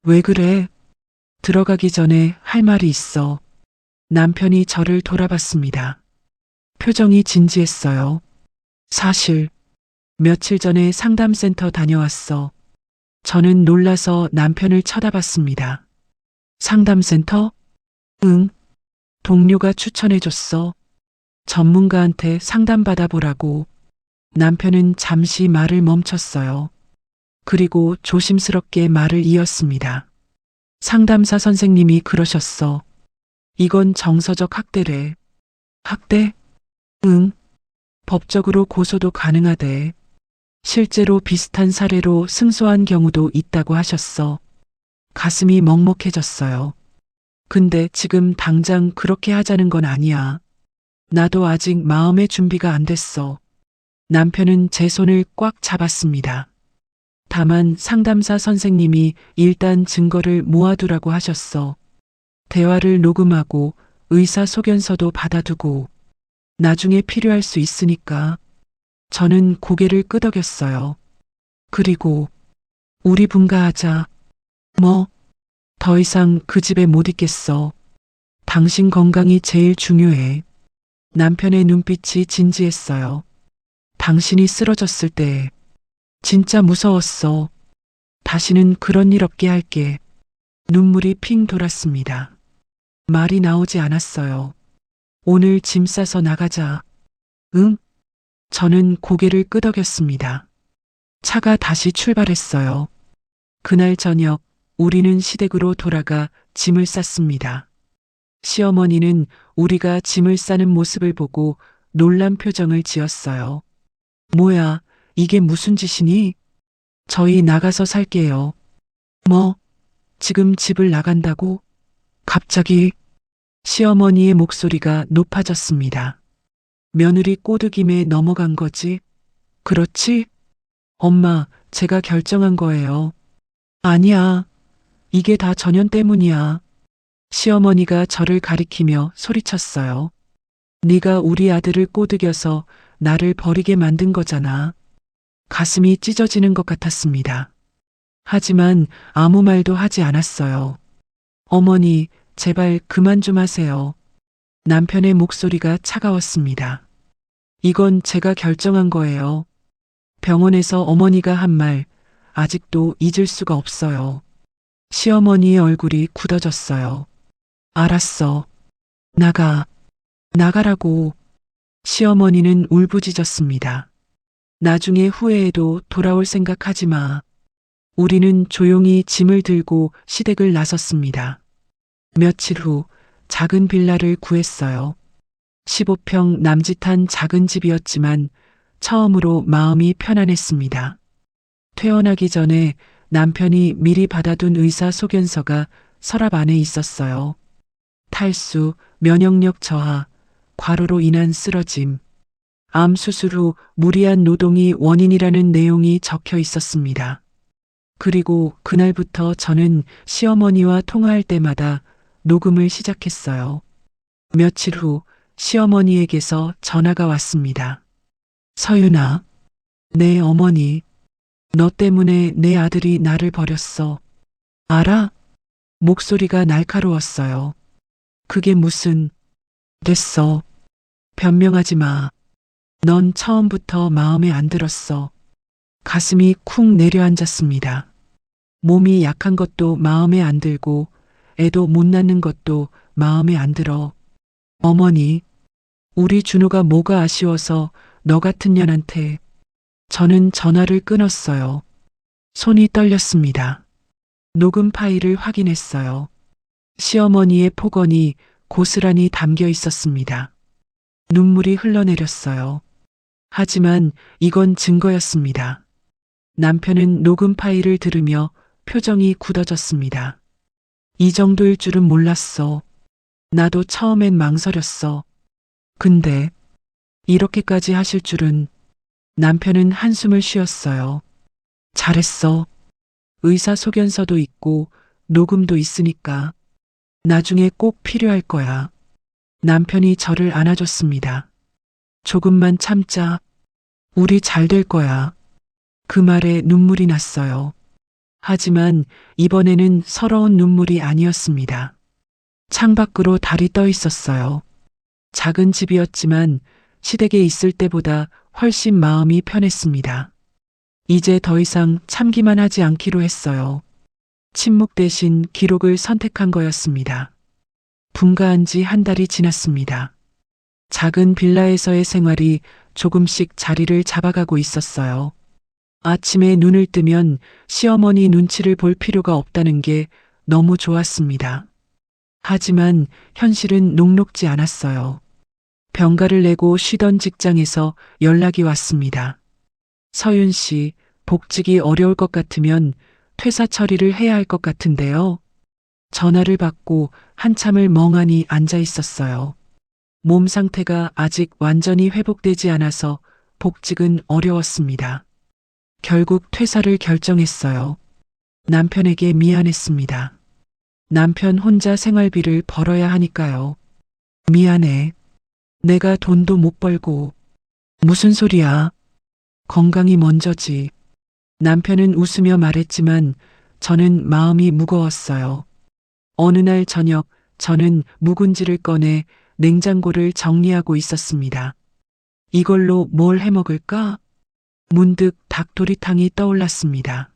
왜 그래? 들어가기 전에 할 말이 있어. 남편이 저를 돌아봤습니다. 표정이 진지했어요. 사실 며칠 전에 상담센터 다녀왔어. 저는 놀라서 남편을 쳐다봤습니다. 상담센터? 응. 동료가 추천해줬어. 전문가한테 상담받아보라고. 남편은 잠시 말을 멈췄어요. 그리고 조심스럽게 말을 이었습니다. 상담사 선생님이 그러셨어. 이건 정서적 학대래. 학대? 응. 법적으로 고소도 가능하대. 실제로 비슷한 사례로 승소한 경우도 있다고 하셨어. 가슴이 먹먹해졌어요. 근데 지금 당장 그렇게 하자는 건 아니야. 나도 아직 마음의 준비가 안 됐어. 남편은 제 손을 꽉 잡았습니다. 다만 상담사 선생님이 일단 증거를 모아두라고 하셨어. 대화를 녹음하고 의사소견서도 받아두고 나중에 필요할 수 있으니까. 저는 고개를 끄덕였어요. 그리고 우리 분가하자. 뭐? 더 이상 그 집에 못 있겠어. 당신 건강이 제일 중요해. 남편의 눈빛이 진지했어요. 당신이 쓰러졌을 때 진짜 무서웠어. 다시는 그런 일 없게 할게. 눈물이 핑 돌았습니다. 말이 나오지 않았어요. 오늘 짐 싸서 나가자. 응? 저는 고개를 끄덕였습니다. 차가 다시 출발했어요. 그날 저녁 우리는 시댁으로 돌아가 짐을 쌌습니다. 시어머니는 우리가 짐을 싸는 모습을 보고 놀란 표정을 지었어요. 뭐야, 이게 무슨 짓이니? 저희 나가서 살게요. 뭐? 지금 집을 나간다고? 갑자기 시어머니의 목소리가 높아졌습니다. 며느리 꼬드김에 넘어간 거지? 그렇지? 엄마, 제가 결정한 거예요. 아니야. 이게 다 전현 때문이야. 시어머니가 저를 가리키며 소리쳤어요. 네가 우리 아들을 꼬드겨서 나를 버리게 만든 거잖아. 가슴이 찢어지는 것 같았습니다. 하지만 아무 말도 하지 않았어요. 어머니, 제발 그만 좀 하세요. 남편의 목소리가 차가웠습니다. 이건 제가 결정한 거예요. 병원에서 어머니가 한 말, 아직도 잊을 수가 없어요. 시어머니의 얼굴이 굳어졌어요. 알았어. 나가. 나가라고. 시어머니는 울부짖었습니다. 나중에 후회해도 돌아올 생각하지 마. 우리는 조용히 짐을 들고 시댁을 나섰습니다. 며칠 후 작은 빌라를 구했어요. 15평 남짓한 작은 집이었지만 처음으로 마음이 편안했습니다. 퇴원하기 전에 남편이 미리 받아둔 의사소견서가 서랍 안에 있었어요. 탈수, 면역력 저하, 과로로 인한 쓰러짐, 암 수술 후 무리한 노동이 원인이라는 내용이 적혀 있었습니다. 그리고 그날부터 저는 시어머니와 통화할 때마다 녹음을 시작했어요. 며칠 후 시어머니에게서 전화가 왔습니다. 서윤아, 내 어머니, 너 때문에 내 아들이 나를 버렸어. 알아? 목소리가 날카로웠어요. 그게 무슨, 됐어. 변명하지 마. 넌 처음부터 마음에 안 들었어. 가슴이 쿵 내려앉았습니다. 몸이 약한 것도 마음에 안 들고 애도 못 낳는 것도 마음에 안 들어. 어머니, 우리 준호가 뭐가 아쉬워서 너 같은 년한테. 저는 전화를 끊었어요. 손이 떨렸습니다. 녹음 파일을 확인했어요. 시어머니의 폭언이 고스란히 담겨 있었습니다. 눈물이 흘러내렸어요. 하지만 이건 증거였습니다. 남편은 녹음 파일을 들으며 표정이 굳어졌습니다. 이 정도일 줄은 몰랐어. 나도 처음엔 망설였어. 근데 이렇게까지 하실 줄은. 남편은 한숨을 쉬었어요. 잘했어. 의사소견서도 있고 녹음도 있으니까 나중에 꼭 필요할 거야. 남편이 저를 안아줬습니다. 조금만 참자. 우리 잘 될 거야. 그 말에 눈물이 났어요. 하지만 이번에는 서러운 눈물이 아니었습니다. 창밖으로 달이 떠 있었어요. 작은 집이었지만 시댁에 있을 때보다 훨씬 마음이 편했습니다. 이제 더 이상 참기만 하지 않기로 했어요. 침묵 대신 기록을 선택한 거였습니다. 분가한 지 한 달이 지났습니다. 작은 빌라에서의 생활이 조금씩 자리를 잡아가고 있었어요. 아침에 눈을 뜨면 시어머니 눈치를 볼 필요가 없다는 게 너무 좋았습니다. 하지만 현실은 녹록지 않았어요. 병가를 내고 쉬던 직장에서 연락이 왔습니다. 서윤 씨, 복직이 어려울 것 같으면 퇴사 처리를 해야 할 것 같은데요. 전화를 받고 한참을 멍하니 앉아 있었어요. 몸 상태가 아직 완전히 회복되지 않아서 복직은 어려웠습니다. 결국 퇴사를 결정했어요. 남편에게 미안했습니다. 남편 혼자 생활비를 벌어야 하니까요. 미안해. 내가 돈도 못 벌고. 무슨 소리야? 건강이 먼저지. 남편은 웃으며 말했지만 저는 마음이 무거웠어요. 어느 날 저녁 저는 묵은지를 꺼내 냉장고를 정리하고 있었습니다. 이걸로 뭘 해먹을까? 문득 닭도리탕이 떠올랐습니다.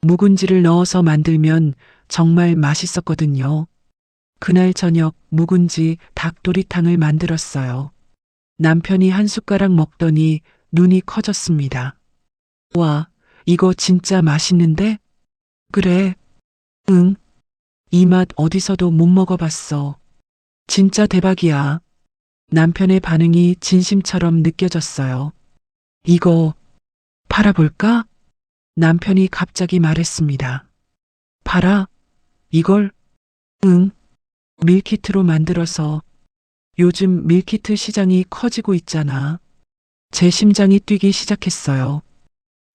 묵은지를 넣어서 만들면 정말 맛있었거든요. 그날 저녁 묵은지 닭도리탕을 만들었어요. 남편이 한 숟가락 먹더니 눈이 커졌습니다. 와, 이거 진짜 맛있는데? 그래. 응. 이 맛 어디서도 못 먹어봤어. 진짜 대박이야. 남편의 반응이 진심처럼 느껴졌어요. 이거 팔아볼까? 남편이 갑자기 말했습니다. 팔아? 이걸? 응. 밀키트로 만들어서. 요즘 밀키트 시장이 커지고 있잖아. 제 심장이 뛰기 시작했어요.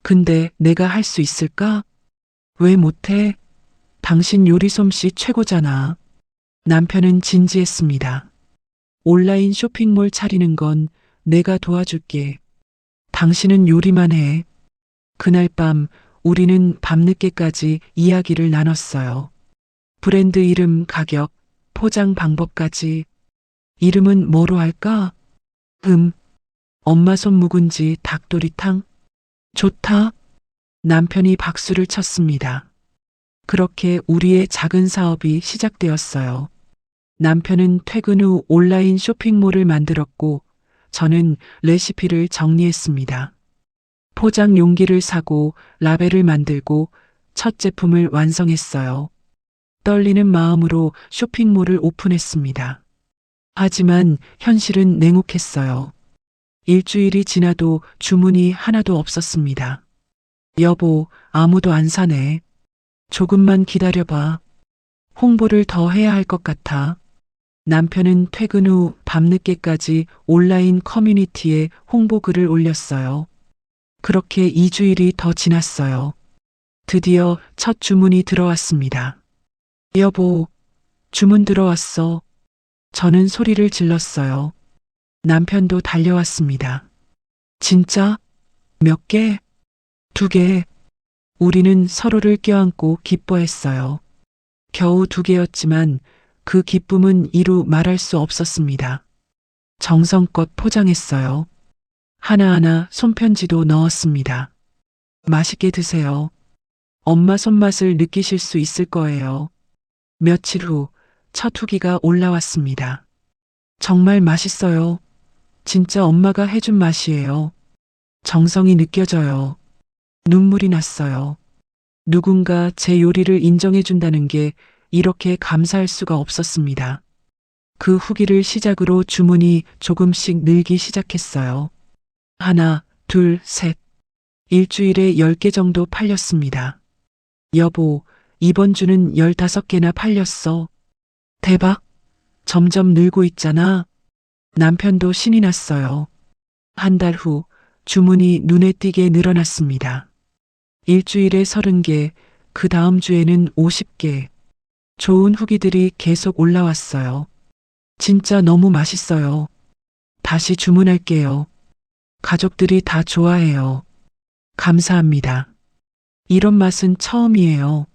근데 내가 할 수 있을까? 왜 못해? 당신 요리 솜씨 최고잖아. 남편은 진지했습니다. 온라인 쇼핑몰 차리는 건 내가 도와줄게. 당신은 요리만 해. 그날 밤 우리는 밤늦게까지 이야기를 나눴어요. 브랜드 이름, 가격, 포장 방법까지. 이름은 뭐로 할까? 엄마 손 묵은지 닭도리탕? 좋다. 남편이 박수를 쳤습니다. 그렇게 우리의 작은 사업이 시작되었어요. 남편은 퇴근 후 온라인 쇼핑몰을 만들었고 저는 레시피를 정리했습니다. 포장 용기를 사고 라벨을 만들고 첫 제품을 완성했어요. 떨리는 마음으로 쇼핑몰을 오픈했습니다. 하지만 현실은 냉혹했어요. 일주일이 지나도 주문이 하나도 없었습니다. 여보, 아무도 안 사네. 조금만 기다려봐. 홍보를 더 해야 할 것 같아. 남편은 퇴근 후 밤늦게까지 온라인 커뮤니티에 홍보 글을 올렸어요. 그렇게 2주일이 더 지났어요. 드디어 첫 주문이 들어왔습니다. 여보, 주문 들어왔어. 저는 소리를 질렀어요. 남편도 달려왔습니다. 진짜? 몇 개? 2개. 우리는 서로를 껴안고 기뻐했어요. 겨우 2개였지만 그 기쁨은 이루 말할 수 없었습니다. 정성껏 포장했어요. 하나하나 손편지도 넣었습니다. 맛있게 드세요. 엄마 손맛을 느끼실 수 있을 거예요. 며칠 후 첫 후기가 올라왔습니다. 정말 맛있어요. 진짜 엄마가 해준 맛이에요. 정성이 느껴져요. 눈물이 났어요. 누군가 제 요리를 인정해준다는 게 이렇게 감사할 수가 없었습니다. 그 후기를 시작으로 주문이 조금씩 늘기 시작했어요. 하나, 둘, 셋. 일주일에 10개 정도 팔렸습니다. 여보, 이번 주는 15개나 팔렸어. 대박. 점점 늘고 있잖아. 남편도 신이 났어요. 한 달 후 주문이 눈에 띄게 늘어났습니다. 일주일에 30개, 그 다음 주에는 50개. 좋은 후기들이 계속 올라왔어요. 진짜 너무 맛있어요. 다시 주문할게요. 가족들이 다 좋아해요. 감사합니다. 이런 맛은 처음이에요.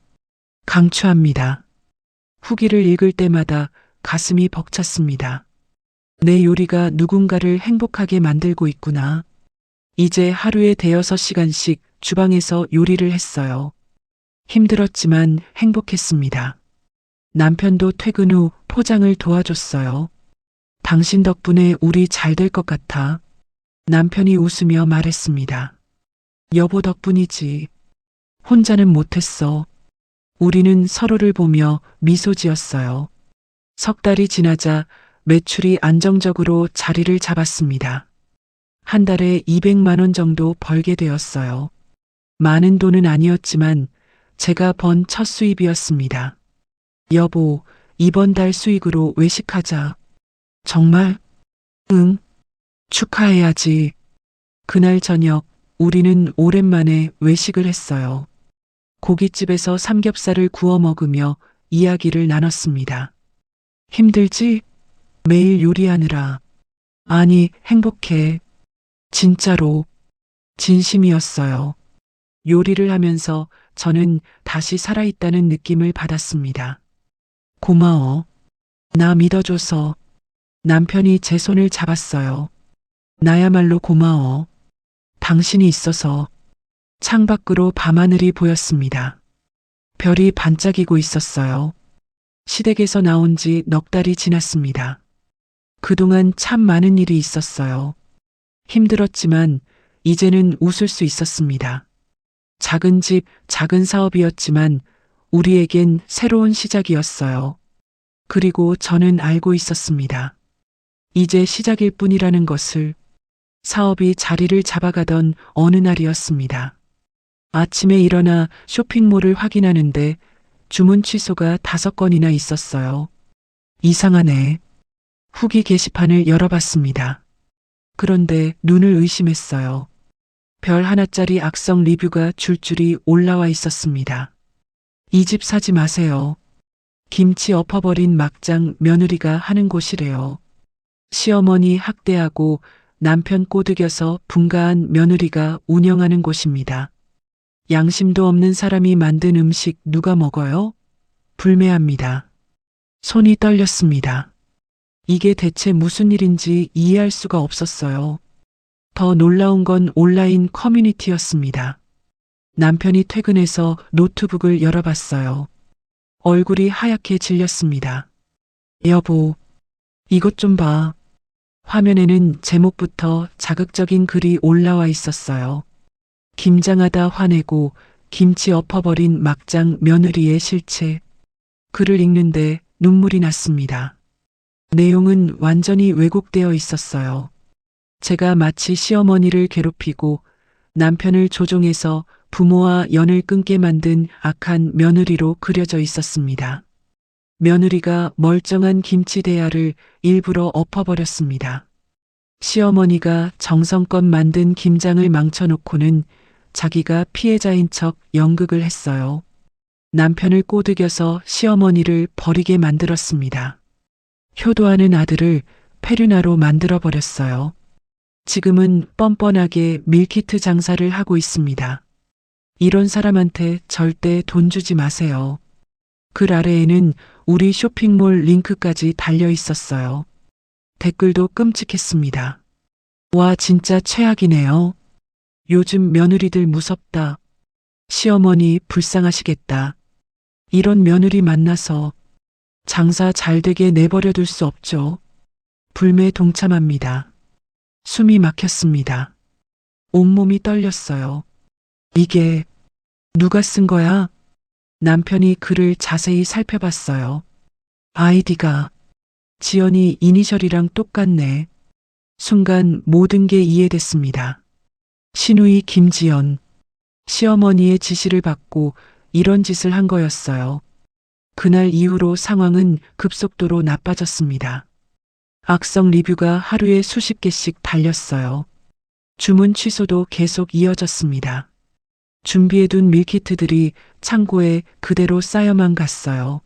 강추합니다. 후기를 읽을 때마다 가슴이 벅찼습니다. 내 요리가 누군가를 행복하게 만들고 있구나. 이제 하루에 6시간씩 주방에서 요리를 했어요. 힘들었지만 행복했습니다. 남편도 퇴근 후 포장을 도와줬어요. 당신 덕분에 우리 잘 될 것 같아. 남편이 웃으며 말했습니다. 여보 덕분이지. 혼자는 못했어. 우리는 서로를 보며 미소 지었어요. 석 달이 지나자 매출이 안정적으로 자리를 잡았습니다. 한 달에 200만 원 정도 벌게 되었어요. 많은 돈은 아니었지만 제가 번 첫 수입이었습니다. 여보, 이번 달 수익으로 외식하자. 정말? 응. 축하해야지. 그날 저녁 우리는 오랜만에 외식을 했어요. 고깃집에서 삼겹살을 구워 먹으며 이야기를 나눴습니다. 힘들지? 매일 요리하느라. 아니, 행복해. 진짜로. 진심이었어요. 요리를 하면서 저는 다시 살아있다는 느낌을 받았습니다. 고마워. 나 믿어줘서. 남편이 제 손을 잡았어요. 나야말로 고마워. 당신이 있어서. 창밖으로 밤하늘이 보였습니다. 별이 반짝이고 있었어요. 시댁에서 나온 지 넉 달이 지났습니다. 그동안 참 많은 일이 있었어요. 힘들었지만 이제는 웃을 수 있었습니다. 작은 집, 작은 사업이었지만 우리에겐 새로운 시작이었어요. 그리고 저는 알고 있었습니다. 이제 시작일 뿐이라는 것을. 사업이 자리를 잡아가던 어느 날이었습니다. 아침에 일어나 쇼핑몰을 확인하는데 주문 취소가 5건이나 있었어요. 이상하네. 후기 게시판을 열어봤습니다. 그런데 눈을 의심했어요. 별 하나짜리 악성 리뷰가 줄줄이 올라와 있었습니다. 이 집 사지 마세요. 김치 엎어버린 막장 며느리가 하는 곳이래요. 시어머니 학대하고 남편 꼬드겨서 분가한 며느리가 운영하는 곳입니다. 양심도 없는 사람이 만든 음식 누가 먹어요? 불매합니다. 손이 떨렸습니다. 이게 대체 무슨 일인지 이해할 수가 없었어요. 더 놀라운 건 온라인 커뮤니티였습니다. 남편이 퇴근해서 노트북을 열어봤어요. 얼굴이 하얗게 질렸습니다. 여보, 이것 좀 봐. 화면에는 제목부터 자극적인 글이 올라와 있었어요. 김장하다 화내고 김치 엎어버린 막장 며느리의 실체. 글을 읽는데 눈물이 났습니다. 내용은 완전히 왜곡되어 있었어요. 제가 마치 시어머니를 괴롭히고 남편을 조종해서 부모와 연을 끊게 만든 악한 며느리로 그려져 있었습니다. 며느리가 멀쩡한 김치 대야를 일부러 엎어버렸습니다. 시어머니가 정성껏 만든 김장을 망쳐놓고는 자기가 피해자인 척 연극을 했어요. 남편을 꼬드겨서 시어머니를 버리게 만들었습니다. 효도하는 아들을 페류나로 만들어버렸어요. 지금은 뻔뻔하게 밀키트 장사를 하고 있습니다. 이런 사람한테 절대 돈 주지 마세요. 글 아래에는 우리 쇼핑몰 링크까지 달려 있었어요. 댓글도 끔찍했습니다. 와, 진짜 최악이네요. 요즘 며느리들 무섭다. 시어머니 불쌍하시겠다. 이런 며느리 만나서 장사 잘 되게 내버려 둘 수 없죠. 불매 동참합니다. 숨이 막혔습니다. 온몸이 떨렸어요. 이게 누가 쓴 거야? 남편이 글을 자세히 살펴봤어요. 아이디가 지연이 이니셜이랑 똑같네. 순간 모든 게 이해됐습니다. 신우이 김지연. 시어머니의 지시를 받고 이런 짓을 한 거였어요. 그날 이후로 상황은 급속도로 나빠졌습니다. 악성 리뷰가 하루에 수십 개씩 달렸어요. 주문 취소도 계속 이어졌습니다. 준비해둔 밀키트들이 창고에 그대로 쌓여만 갔어요.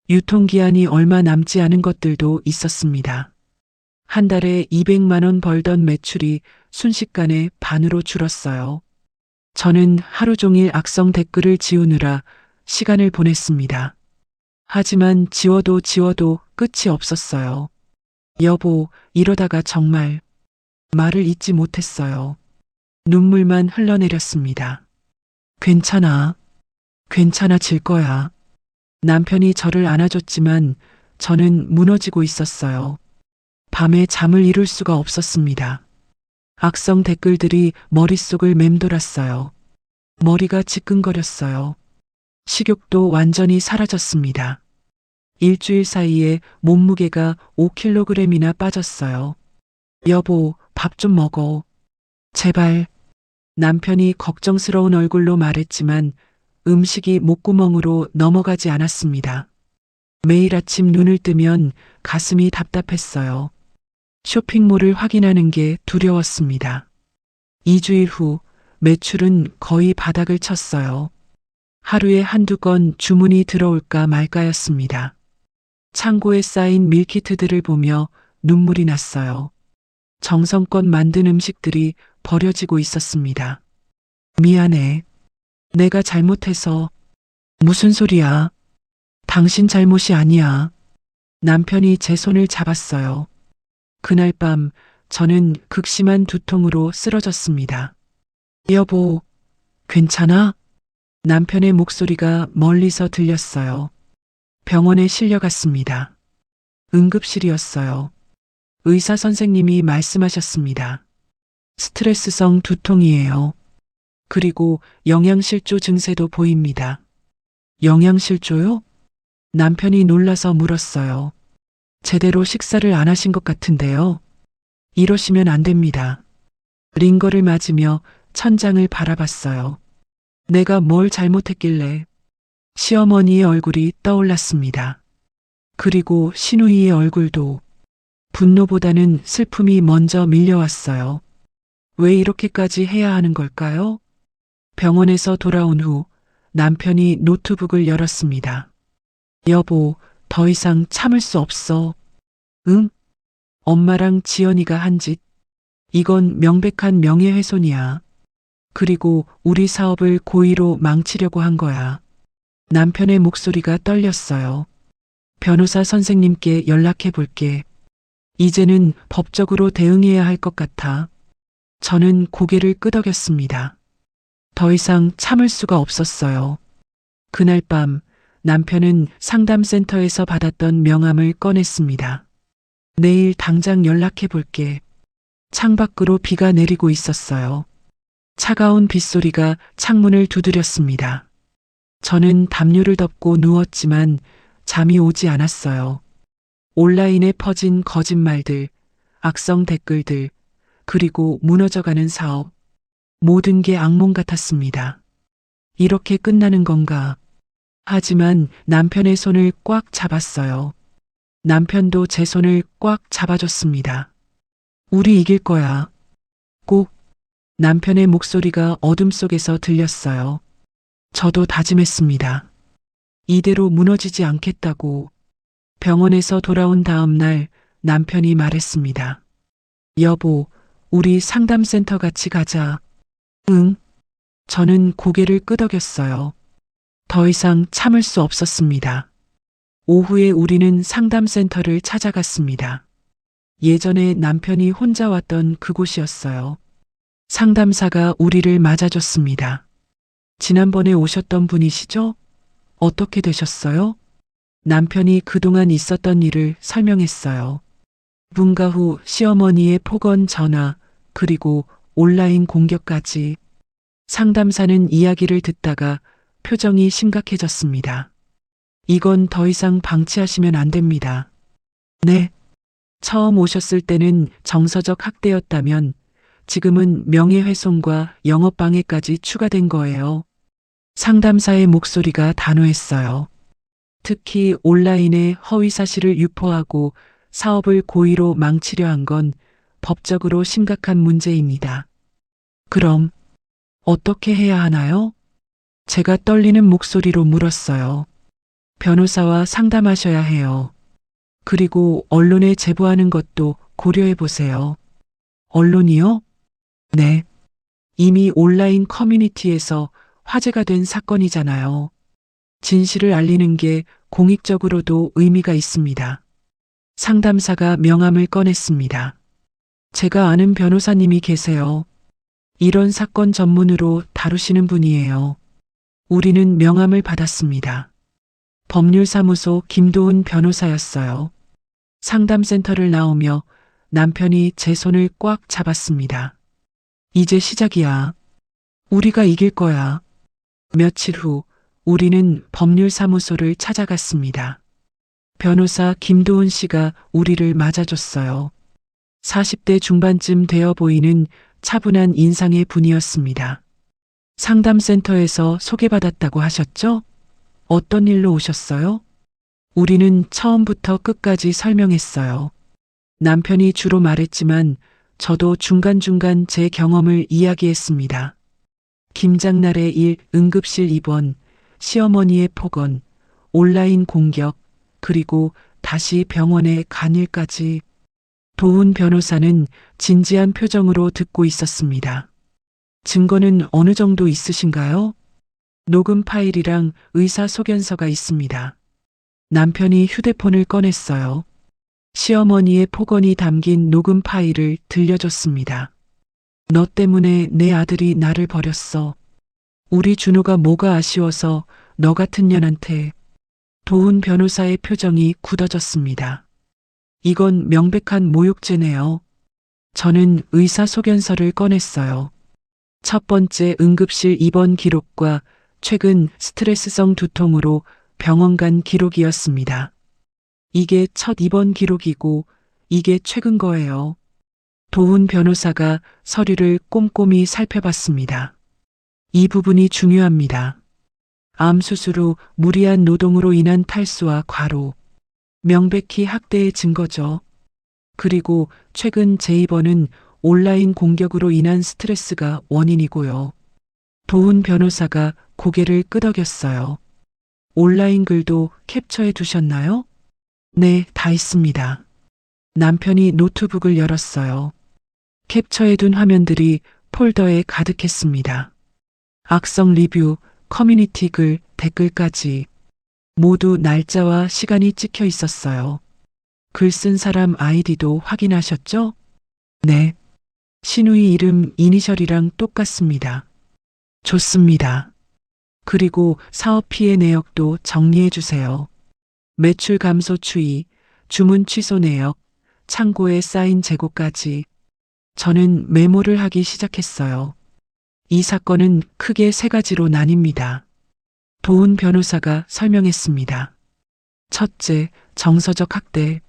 유통기한이 얼마 남지 않은 것들도 있었습니다. 한 달에 200만 원 벌던 매출이 순식간에 반으로 줄었어요. 저는 하루 종일 악성 댓글을 지우느라 시간을 보냈습니다. 하지만 지워도 끝이 없었어요. 여보, 이러다가 정말 말을 잇지 못했어요. 눈물만 흘러내렸습니다. 괜찮아. 괜찮아질 거야. 남편이 저를 안아줬지만 저는 무너지고 있었어요. 밤에 잠을 이룰 수가 없었습니다. 악성 댓글들이 머릿속을 맴돌았어요. 머리가 지끈거렸어요. 식욕도 완전히 사라졌습니다. 일주일 사이에 몸무게가 5kg이나 빠졌어요. 여보, 밥 좀 먹어. 제발. 남편이 걱정스러운 얼굴로 말했지만 음식이 목구멍으로 넘어가지 않았습니다. 매일 아침 눈을 뜨면 가슴이 답답했어요. 쇼핑몰을 확인하는 게 두려웠습니다. 2주일 후 매출은 거의 바닥을 쳤어요. 하루에 한두 건 주문이 들어올까 말까였습니다. 창고에 쌓인 밀키트들을 보며 눈물이 났어요. 정성껏 만든 음식들이 버려지고 있었습니다. 미안해. 내가 잘못해서. 무슨 소리야. 당신 잘못이 아니야. 남편이 제 손을 잡았어요. 그날 밤 저는 극심한 두통으로 쓰러졌습니다. 여보, 괜찮아? 남편의 목소리가 멀리서 들렸어요. 병원에 실려갔습니다. 응급실이었어요. 의사 선생님이 말씀하셨습니다. 스트레스성 두통이에요. 그리고 영양실조 증세도 보입니다. 영양실조요? 남편이 놀라서 물었어요. 제대로 식사를 안 하신 것 같은데요. 이러시면 안 됩니다. 링거를 맞으며 천장을 바라봤어요. 내가 뭘 잘못했길래. 시어머니의 얼굴이 떠올랐습니다. 그리고 신우이의 얼굴도. 분노보다는 슬픔이 먼저 밀려왔어요. 왜 이렇게까지 해야 하는 걸까요? 병원에서 돌아온 후 남편이 노트북을 열었습니다. 여보, 더 이상 참을 수 없어. 응? 엄마랑 지연이가 한 짓. 이건 명백한 명예훼손이야. 그리고 우리 사업을 고의로 망치려고 한 거야. 남편의 목소리가 떨렸어요. 변호사 선생님께 연락해 볼게. 이제는 법적으로 대응해야 할 것 같아. 저는 고개를 끄덕였습니다. 더 이상 참을 수가 없었어요. 그날 밤 남편은 상담센터에서 받았던 명함을 꺼냈습니다. 내일 당장 연락해 볼게. 창밖으로 비가 내리고 있었어요. 차가운 빗소리가 창문을 두드렸습니다. 저는 담요를 덮고 누웠지만 잠이 오지 않았어요. 온라인에 퍼진 거짓말들, 악성 댓글들, 그리고 무너져가는 사업. 모든 게 악몽 같았습니다. 이렇게 끝나는 건가? 하지만 남편의 손을 꽉 잡았어요. 남편도 제 손을 꽉 잡아줬습니다. 우리 이길 거야. 꼭. 남편의 목소리가 어둠 속에서 들렸어요. 저도 다짐했습니다. 이대로 무너지지 않겠다고. 병원에서 돌아온 다음 날 남편이 말했습니다. 여보, 우리 상담센터 같이 가자. 응. 저는 고개를 끄덕였어요. 더 이상 참을 수 없었습니다. 오후에 우리는 상담센터를 찾아갔습니다. 예전에 남편이 혼자 왔던 그곳이었어요. 상담사가 우리를 맞아줬습니다. 지난번에 오셨던 분이시죠? 어떻게 되셨어요? 남편이 그동안 있었던 일을 설명했어요. 분가 후 시어머니의 폭언 전화, 그리고 온라인 공격까지. 상담사는 이야기를 듣다가 표정이 심각해졌습니다. 이건 더 이상 방치하시면 안 됩니다. 네. 처음 오셨을 때는 정서적 학대였다면 지금은 명예훼손과 영업방해까지 추가된 거예요. 상담사의 목소리가 단호했어요. 특히 온라인에 허위 사실을 유포하고 사업을 고의로 망치려 한 건 법적으로 심각한 문제입니다. 그럼 어떻게 해야 하나요? 제가 떨리는 목소리로 물었어요. 변호사와 상담하셔야 해요. 그리고 언론에 제보하는 것도 고려해 보세요. 언론이요? 네. 이미 온라인 커뮤니티에서 화제가 된 사건이잖아요. 진실을 알리는 게 공익적으로도 의미가 있습니다. 상담사가 명함을 꺼냈습니다. 제가 아는 변호사님이 계세요. 이런 사건 전문으로 다루시는 분이에요. 우리는 명함을 받았습니다. 법률사무소 김도훈 변호사였어요. 상담센터를 나오며 남편이 제 손을 꽉 잡았습니다. 이제 시작이야. 우리가 이길 거야. 며칠 후 우리는 법률사무소를 찾아갔습니다. 변호사 김도훈 씨가 우리를 맞아줬어요. 40대 중반쯤 되어 보이는 차분한 인상의 분이었습니다. 상담센터에서 소개받았다고 하셨죠? 어떤 일로 오셨어요? 우리는 처음부터 끝까지 설명했어요. 남편이 주로 말했지만 저도 중간중간 제 경험을 이야기했습니다. 김장날의 일, 응급실 입원, 시어머니의 폭언, 온라인 공격, 그리고 다시 병원에 간 일까지. 도훈 변호사는 진지한 표정으로 듣고 있었습니다. 증거는 어느 정도 있으신가요? 녹음 파일이랑 의사소견서가 있습니다. 남편이 휴대폰을 꺼냈어요. 시어머니의 폭언이 담긴 녹음 파일을 들려줬습니다. 너 때문에 내 아들이 나를 버렸어. 우리 준호가 뭐가 아쉬워서 너 같은 년한테. 도훈 변호사의 표정이 굳어졌습니다. 이건 명백한 모욕죄네요. 저는 의사소견서를 꺼냈어요. 첫 번째 응급실 입원 기록과 최근 스트레스성 두통으로 병원 간 기록이었습니다. 이게 첫 입원 기록이고 이게 최근 거예요. 도훈 변호사가 서류를 꼼꼼히 살펴봤습니다. 이 부분이 중요합니다. 암 수술 후 무리한 노동으로 인한 탈수와 과로. 명백히 학대의 증거죠. 그리고 최근 재입원은 온라인 공격으로 인한 스트레스가 원인이고요. 도훈 변호사가 고개를 끄덕였어요. 온라인 글도 캡처해 두셨나요? 네, 다 있습니다. 남편이 노트북을 열었어요. 캡처해둔 화면들이 폴더에 가득했습니다. 악성 리뷰, 커뮤니티 글, 댓글까지 모두 날짜와 시간이 찍혀 있었어요. 글 쓴 사람 아이디도 확인하셨죠? 네. 신우이 이름 이니셜이랑 똑같습니다. 좋습니다. 그리고 사업 피해 내역도 정리해 주세요. 매출 감소 추이, 주문 취소 내역, 창고에 쌓인 재고까지. 저는 메모를 하기 시작했어요. 이 사건은 크게 세 가지로 나뉩니다. 도훈 변호사가 설명했습니다. 첫째, 정서적 학대.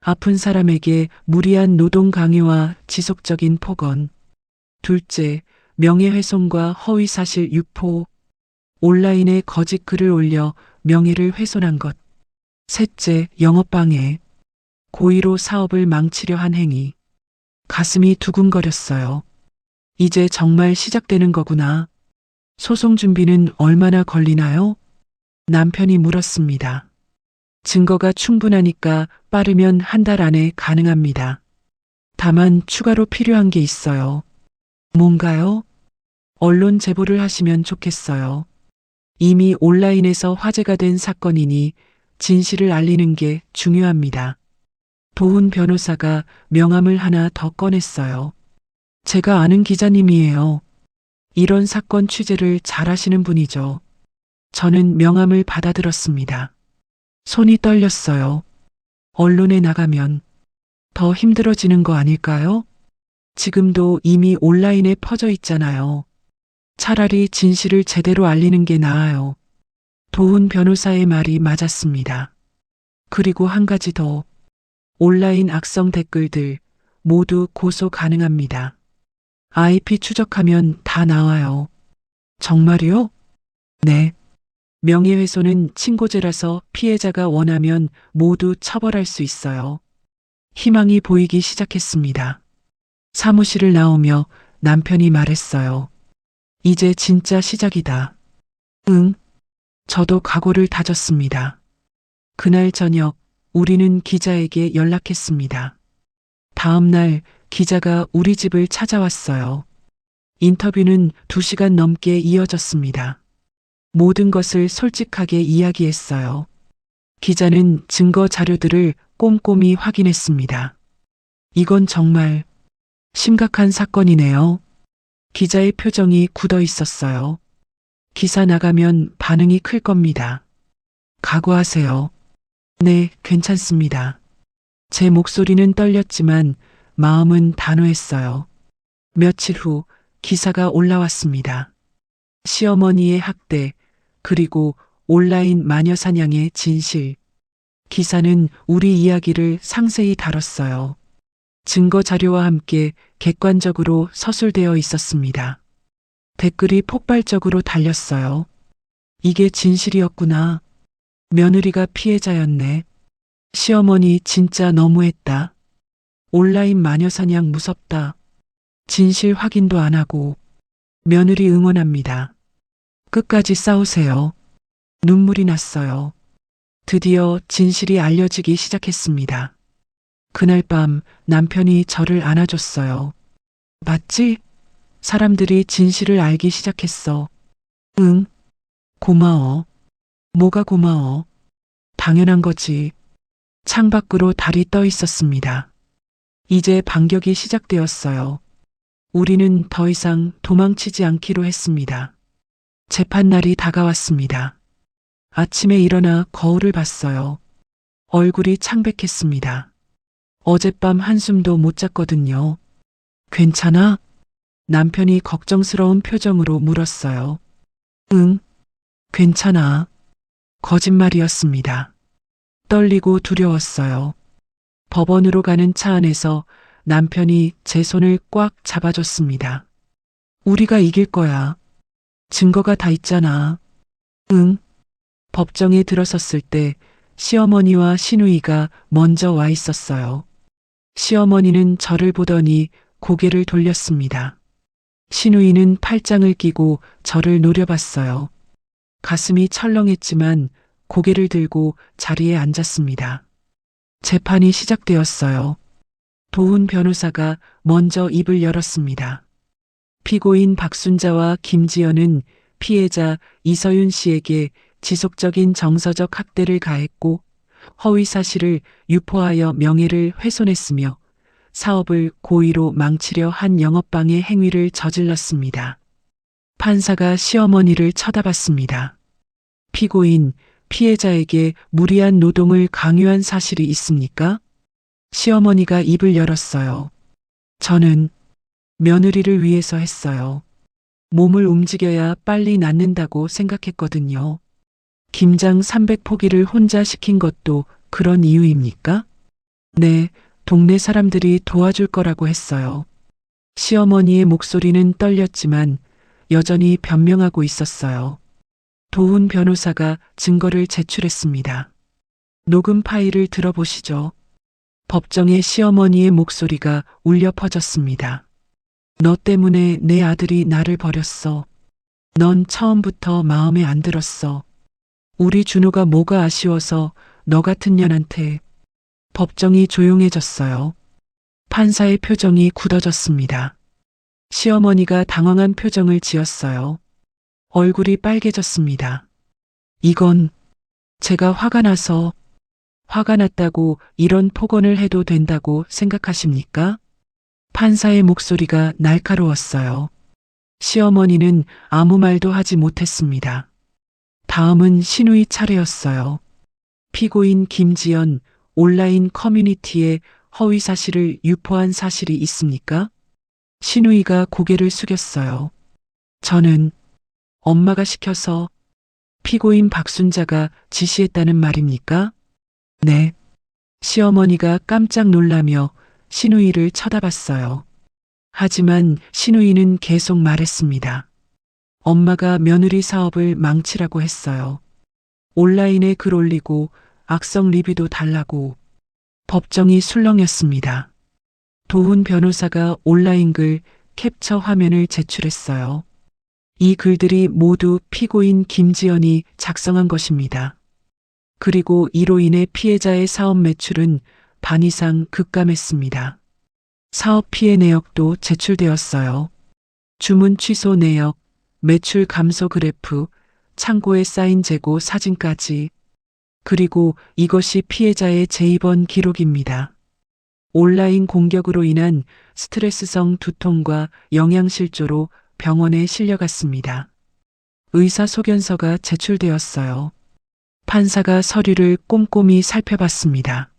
아픈 사람에게 무리한 노동 강요와 지속적인 폭언. 둘째, 명예훼손과 허위사실 유포. 온라인에 거짓 글을 올려 명예를 훼손한 것. 셋째, 영업방해. 고의로 사업을 망치려 한 행위. 가슴이 두근거렸어요. 이제 정말 시작되는 거구나. 소송 준비는 얼마나 걸리나요? 남편이 물었습니다. 증거가 충분하니까 빠르면 한 달 안에 가능합니다. 다만 추가로 필요한 게 있어요. 뭔가요? 언론 제보를 하시면 좋겠어요. 이미 온라인에서 화제가 된 사건이니 진실을 알리는 게 중요합니다. 도훈 변호사가 명함을 하나 더 꺼냈어요. 제가 아는 기자님이에요. 이런 사건 취재를 잘하시는 분이죠. 저는 명함을 받아들었습니다. 손이 떨렸어요. 언론에 나가면 더 힘들어지는 거 아닐까요? 지금도 이미 온라인에 퍼져 있잖아요. 차라리 진실을 제대로 알리는 게 나아요. 도훈 변호사의 말이 맞았습니다. 그리고 한 가지 더. 온라인 악성 댓글들 모두 고소 가능합니다. IP 추적하면 다 나와요. 정말이요? 네. 명예훼손은 친고죄라서 피해자가 원하면 모두 처벌할 수 있어요. 희망이 보이기 시작했습니다. 사무실을 나오며 남편이 말했어요. 이제 진짜 시작이다. 응. 저도 각오를 다졌습니다. 그날 저녁 우리는 기자에게 연락했습니다. 다음 날 기자가 우리 집을 찾아왔어요. 인터뷰는 2시간 넘게 이어졌습니다. 모든 것을 솔직하게 이야기했어요. 기자는 증거 자료들을 꼼꼼히 확인했습니다. 이건 정말 심각한 사건이네요. 기자의 표정이 굳어 있었어요. 기사 나가면 반응이 클 겁니다. 각오하세요. 네, 괜찮습니다. 제 목소리는 떨렸지만 마음은 단호했어요. 며칠 후 기사가 올라왔습니다. 시어머니의 학대, 그리고 온라인 마녀사냥의 진실. 기사는 우리 이야기를 상세히 다뤘어요. 증거 자료와 함께 객관적으로 서술되어 있었습니다. 댓글이 폭발적으로 달렸어요. 이게 진실이었구나. 며느리가 피해자였네. 시어머니 진짜 너무했다. 온라인 마녀사냥 무섭다. 진실 확인도 안 하고. 며느리 응원합니다. 끝까지 싸우세요. 눈물이 났어요. 드디어 진실이 알려지기 시작했습니다. 그날 밤 남편이 저를 안아줬어요. 맞지? 사람들이 진실을 알기 시작했어. 응. 고마워. 뭐가 고마워? 당연한 거지. 창밖으로 달이 떠 있었습니다. 이제 반격이 시작되었어요. 우리는 더 이상 도망치지 않기로 했습니다. 재판날이 다가왔습니다. 아침에 일어나 거울을 봤어요. 얼굴이 창백했습니다. 어젯밤 한숨도 못 잤거든요. 괜찮아? 남편이 걱정스러운 표정으로 물었어요. 응, 괜찮아. 거짓말이었습니다. 떨리고 두려웠어요. 법원으로 가는 차 안에서 남편이 제 손을 꽉 잡아줬습니다. 우리가 이길 거야. 증거가 다 있잖아. 응. 법정에 들어섰을 때 시어머니와 시누이가 먼저 와 있었어요. 시어머니는 저를 보더니 고개를 돌렸습니다. 시누이는 팔짱을 끼고 저를 노려봤어요. 가슴이 철렁했지만 고개를 들고 자리에 앉았습니다. 재판이 시작되었어요. 도훈 변호사가 먼저 입을 열었습니다. 피고인 박순자와 김지연은 피해자 이서윤 씨에게 지속적인 정서적 학대를 가했고 허위 사실을 유포하여 명예를 훼손했으며 사업을 고의로 망치려 한 영업방해 행위를 저질렀습니다. 판사가 시어머니를 쳐다봤습니다. 피고인, 피해자에게 무리한 노동을 강요한 사실이 있습니까? 시어머니가 입을 열었어요. 저는 며느리를 위해서 했어요. 몸을 움직여야 빨리 낫는다고 생각했거든요. 김장 300포기를 혼자 시킨 것도 그런 이유입니까? 네, 동네 사람들이 도와줄 거라고 했어요. 시어머니의 목소리는 떨렸지만 여전히 변명하고 있었어요. 도훈 변호사가 증거를 제출했습니다. 녹음 파일을 들어보시죠. 법정에 시어머니의 목소리가 울려 퍼졌습니다. 너 때문에 내 아들이 나를 버렸어. 넌 처음부터 마음에 안 들었어. 우리 준호가 뭐가 아쉬워서 너 같은 년한테. 법정이 조용해졌어요. 판사의 표정이 굳어졌습니다. 시어머니가 당황한 표정을 지었어요. 얼굴이 빨개졌습니다. 이건 제가 화가 났다고 이런 폭언을 해도 된다고 생각하십니까? 판사의 목소리가 날카로웠어요. 시어머니는 아무 말도 하지 못했습니다. 다음은 신우이 차례였어요. 피고인 김지연, 온라인 커뮤니티에 허위 사실을 유포한 사실이 있습니까? 신우이가 고개를 숙였어요. 저는 엄마가 시켜서 피고인 박순자가 지시했다는 말입니까? 네. 시어머니가 깜짝 놀라며 신우이를 쳐다봤어요. 하지만 신우이는 계속 말했습니다. 엄마가 며느리 사업을 망치라고 했어요. 온라인에 글 올리고 악성 리뷰도 달라고. 법정이 술렁였습니다. 도훈 변호사가 온라인 글 캡처 화면을 제출했어요. 이 글들이 모두 피고인 김지연이 작성한 것입니다. 그리고 이로 인해 피해자의 사업 매출은 반 이상 급감했습니다. 사업 피해 내역도 제출되었어요. 주문 취소 내역, 매출 감소 그래프, 창고에 쌓인 재고 사진까지. 그리고 이것이 피해자의 재입원 기록입니다. 온라인 공격으로 인한 스트레스성 두통과 영양실조로 병원에 실려갔습니다. 의사소견서가 제출되었어요. 판사가 서류를 꼼꼼히 살펴봤습니다.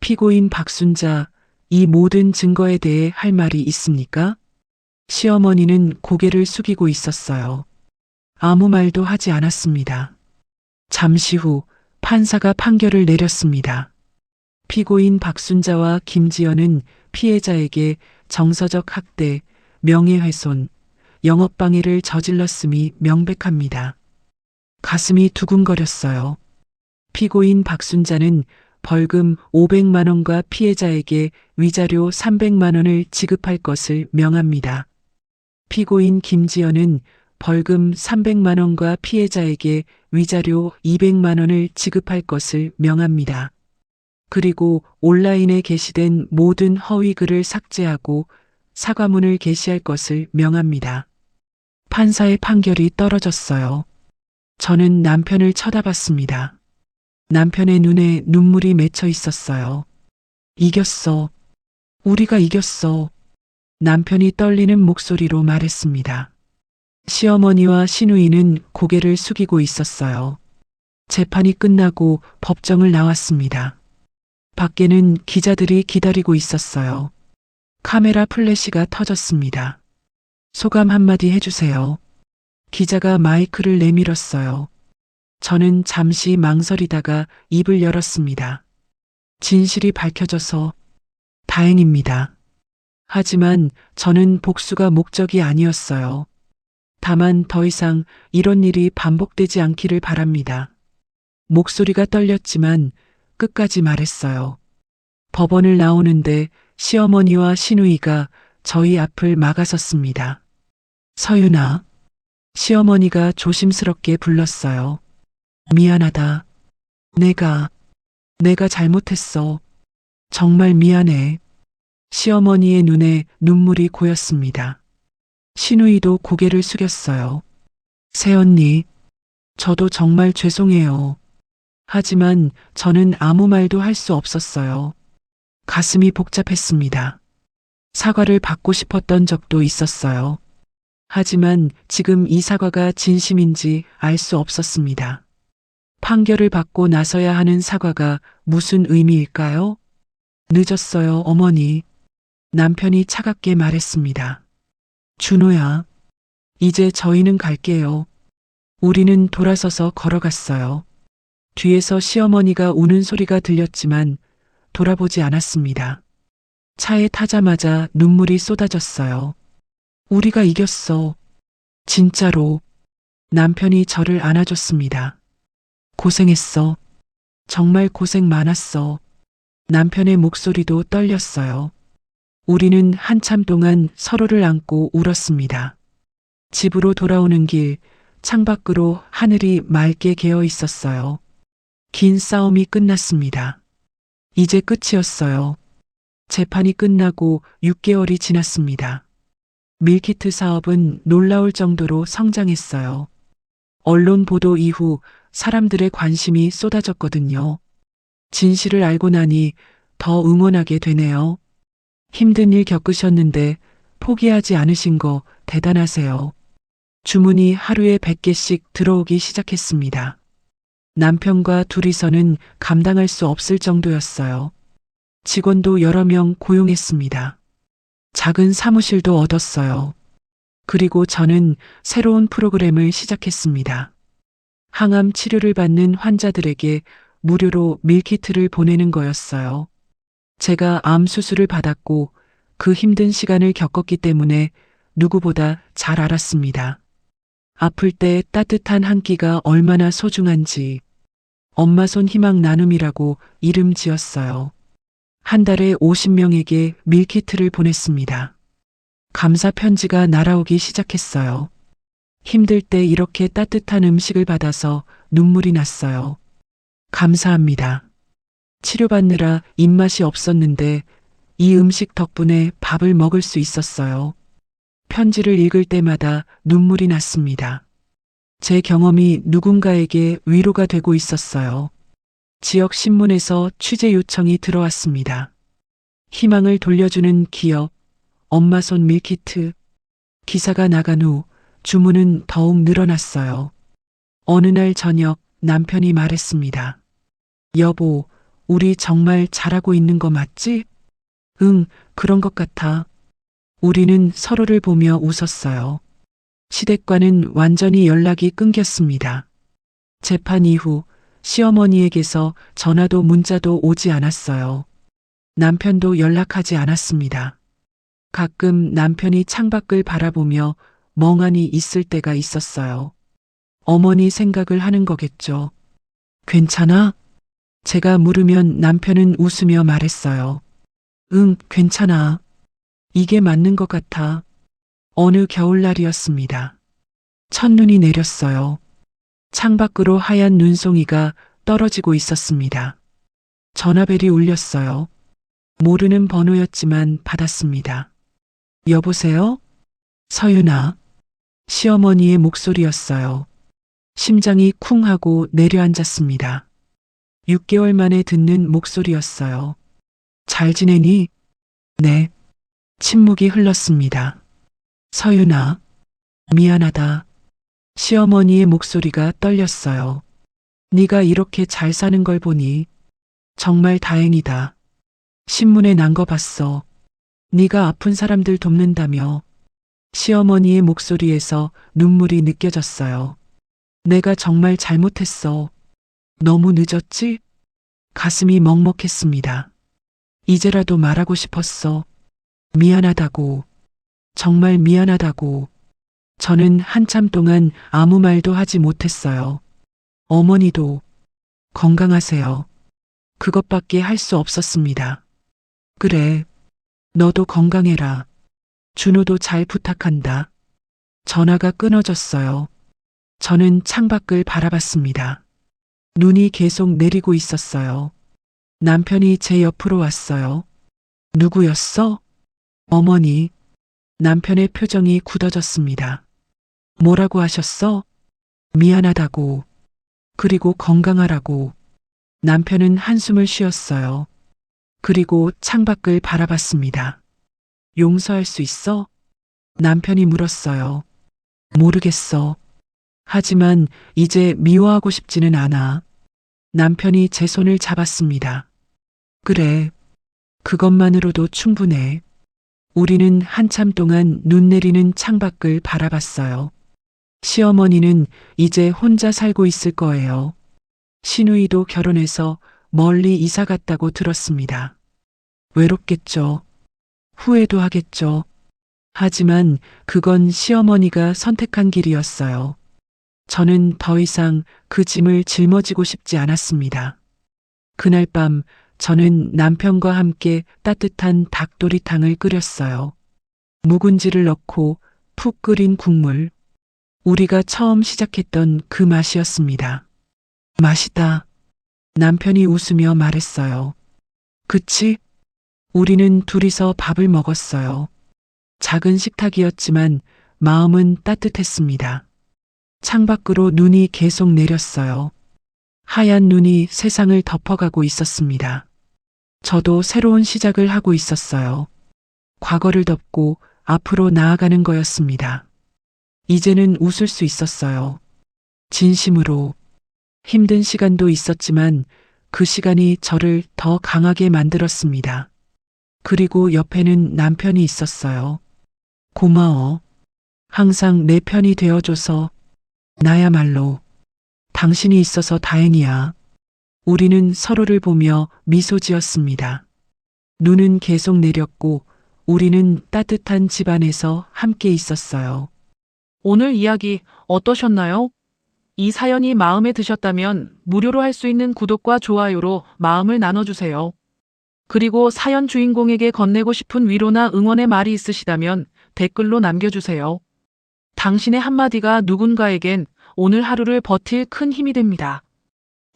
피고인 박순자, 이 모든 증거에 대해 할 말이 있습니까? 시어머니는 고개를 숙이고 있었어요. 아무 말도 하지 않았습니다. 잠시 후 판사가 판결을 내렸습니다. 피고인 박순자와 김지연은 피해자에게 정서적 학대, 명예훼손, 영업방해를 저질렀음이 명백합니다. 가슴이 두근거렸어요. 피고인 박순자는 벌금 500만 원과 피해자에게 위자료 300만 원을 지급할 것을 명합니다. 피고인 김지연은 벌금 300만 원과 피해자에게 위자료 200만 원을 지급할 것을 명합니다. 그리고 온라인에 게시된 모든 허위 글을 삭제하고 사과문을 게시할 것을 명합니다. 판사의 판결이 떨어졌어요. 저는 남편을 쳐다봤습니다. 남편의 눈에 눈물이 맺혀 있었어요. 이겼어. 우리가 이겼어. 남편이 떨리는 목소리로 말했습니다. 시어머니와 시누이는 고개를 숙이고 있었어요. 재판이 끝나고 법정을 나왔습니다. 밖에는 기자들이 기다리고 있었어요. 카메라 플래시가 터졌습니다. 소감 한마디 해주세요. 기자가 마이크를 내밀었어요. 저는 잠시 망설이다가 입을 열었습니다. 진실이 밝혀져서 다행입니다. 하지만 저는 복수가 목적이 아니었어요. 다만 더 이상 이런 일이 반복되지 않기를 바랍니다. 목소리가 떨렸지만 끝까지 말했어요. 법원을 나오는데 시어머니와 시누이가 저희 앞을 막아섰습니다. 서윤아. 시어머니가 조심스럽게 불렀어요. 미안하다. 내가 잘못했어. 정말 미안해. 시어머니의 눈에 눈물이 고였습니다. 시누이도 고개를 숙였어요. 새언니, 저도 정말 죄송해요. 하지만 저는 아무 말도 할 수 없었어요. 가슴이 복잡했습니다. 사과를 받고 싶었던 적도 있었어요. 하지만 지금 이 사과가 진심인지 알 수 없었습니다. 판결을 받고 나서야 하는 사과가 무슨 의미일까요? 늦었어요, 어머니. 남편이 차갑게 말했습니다. 준호야, 이제 저희는 갈게요. 우리는 돌아서서 걸어갔어요. 뒤에서 시어머니가 우는 소리가 들렸지만 돌아보지 않았습니다. 차에 타자마자 눈물이 쏟아졌어요. 우리가 이겼어. 진짜로. 남편이 저를 안아줬습니다. 고생했어. 정말 고생 많았어. 남편의 목소리도 떨렸어요. 우리는 한참 동안 서로를 안고 울었습니다. 집으로 돌아오는 길, 창밖으로 하늘이 맑게 개어 있었어요. 긴 싸움이 끝났습니다. 이제 끝이었어요. 재판이 끝나고 6개월이 지났습니다. 밀키트 사업은 놀라울 정도로 성장했어요. 언론 보도 이후 사람들의 관심이 쏟아졌거든요. 진실을 알고 나니 더 응원하게 되네요. 힘든 일 겪으셨는데 포기하지 않으신 거 대단하세요. 주문이 하루에 100개씩 들어오기 시작했습니다. 남편과 둘이서는 감당할 수 없을 정도였어요. 직원도 여러 명 고용했습니다. 작은 사무실도 얻었어요. 그리고 저는 새로운 프로그램을 시작했습니다. 항암 치료를 받는 환자들에게 무료로 밀키트를 보내는 거였어요. 제가 암 수술을 받았고 그 힘든 시간을 겪었기 때문에 누구보다 잘 알았습니다. 아플 때 따뜻한 한 끼가 얼마나 소중한지. 엄마 손 희망 나눔이라고 이름 지었어요. 한 달에 50명에게 밀키트를 보냈습니다. 감사 편지가 날아오기 시작했어요. 힘들 때 이렇게 따뜻한 음식을 받아서 눈물이 났어요. 감사합니다. 치료받느라 입맛이 없었는데 이 음식 덕분에 밥을 먹을 수 있었어요. 편지를 읽을 때마다 눈물이 났습니다. 제 경험이 누군가에게 위로가 되고 있었어요. 지역 신문에서 취재 요청이 들어왔습니다. 희망을 돌려주는 기업, 엄마 손 밀키트. 기사가 나간 후 주문은 더욱 늘어났어요. 어느 날 저녁 남편이 말했습니다. 여보, 우리 정말 잘하고 있는 거 맞지? 응, 그런 것 같아. 우리는 서로를 보며 웃었어요. 시댁과는 완전히 연락이 끊겼습니다. 재판 이후 시어머니에게서 전화도 문자도 오지 않았어요. 남편도 연락하지 않았습니다. 가끔 남편이 창밖을 바라보며 멍하니 있을 때가 있었어요. 어머니 생각을 하는 거겠죠. 괜찮아? 제가 물으면 남편은 웃으며 말했어요. 응, 괜찮아. 이게 맞는 것 같아. 어느 겨울날이었습니다. 첫눈이 내렸어요. 창밖으로 하얀 눈송이가 떨어지고 있었습니다. 전화벨이 울렸어요. 모르는 번호였지만 받았습니다. 여보세요? 서윤아. 시어머니의 목소리였어요. 심장이 쿵 하고 내려앉았습니다. 6개월 만에 듣는 목소리였어요. 잘 지내니? 네. 침묵이 흘렀습니다. 서윤아, 미안하다. 시어머니의 목소리가 떨렸어요. 네가 이렇게 잘 사는 걸 보니 정말 다행이다. 신문에 난 거 봤어. 네가 아픈 사람들 돕는다며. 시어머니의 목소리에서 눈물이 느껴졌어요. 내가 정말 잘못했어. 너무 늦었지? 가슴이 먹먹했습니다. 이제라도 말하고 싶었어. 미안하다고. 정말 미안하다고. 저는 한참 동안 아무 말도 하지 못했어요. 어머니도 건강하세요. 그것밖에 할 수 없었습니다. 그래. 너도 건강해라. 준호도 잘 부탁한다. 전화가 끊어졌어요. 저는 창밖을 바라봤습니다. 눈이 계속 내리고 있었어요. 남편이 제 옆으로 왔어요. 누구였어? 어머니. 남편의 표정이 굳어졌습니다. 뭐라고 하셨어? 미안하다고. 그리고 건강하라고. 남편은 한숨을 쉬었어요. 그리고 창밖을 바라봤습니다. 용서할 수 있어? 남편이 물었어요. 모르겠어. 하지만 이제 미워하고 싶지는 않아. 남편이 제 손을 잡았습니다. 그래. 그것만으로도 충분해. 우리는 한참 동안 눈 내리는 창밖을 바라봤어요. 시어머니는 이제 혼자 살고 있을 거예요. 시누이도 결혼해서 멀리 이사 갔다고 들었습니다. 외롭겠죠. 후회도 하겠죠. 하지만 그건 시어머니가 선택한 길이었어요. 저는 더 이상 그 짐을 짊어지고 싶지 않았습니다. 그날 밤 저는 남편과 함께 따뜻한 닭도리탕을 끓였어요. 묵은지를 넣고 푹 끓인 국물. 우리가 처음 시작했던 그 맛이었습니다. 맛있다. 남편이 웃으며 말했어요. 그치? 우리는 둘이서 밥을 먹었어요. 작은 식탁이었지만 마음은 따뜻했습니다. 창밖으로 눈이 계속 내렸어요. 하얀 눈이 세상을 덮어가고 있었습니다. 저도 새로운 시작을 하고 있었어요. 과거를 덮고 앞으로 나아가는 거였습니다. 이제는 웃을 수 있었어요. 진심으로. 힘든 시간도 있었지만 그 시간이 저를 더 강하게 만들었습니다. 그리고 옆에는 남편이 있었어요. 고마워. 항상 내 편이 되어줘서. 나야말로. 당신이 있어서 다행이야. 우리는 서로를 보며 미소 지었습니다. 눈은 계속 내렸고 우리는 따뜻한 집안에서 함께 있었어요. 오늘 이야기 어떠셨나요? 이 사연이 마음에 드셨다면 무료로 할 수 있는 구독과 좋아요로 마음을 나눠주세요. 그리고 사연 주인공에게 건네고 싶은 위로나 응원의 말이 있으시다면 댓글로 남겨주세요. 당신의 한마디가 누군가에겐 오늘 하루를 버틸 큰 힘이 됩니다.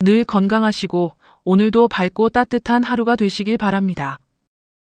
늘 건강하시고 오늘도 밝고 따뜻한 하루가 되시길 바랍니다.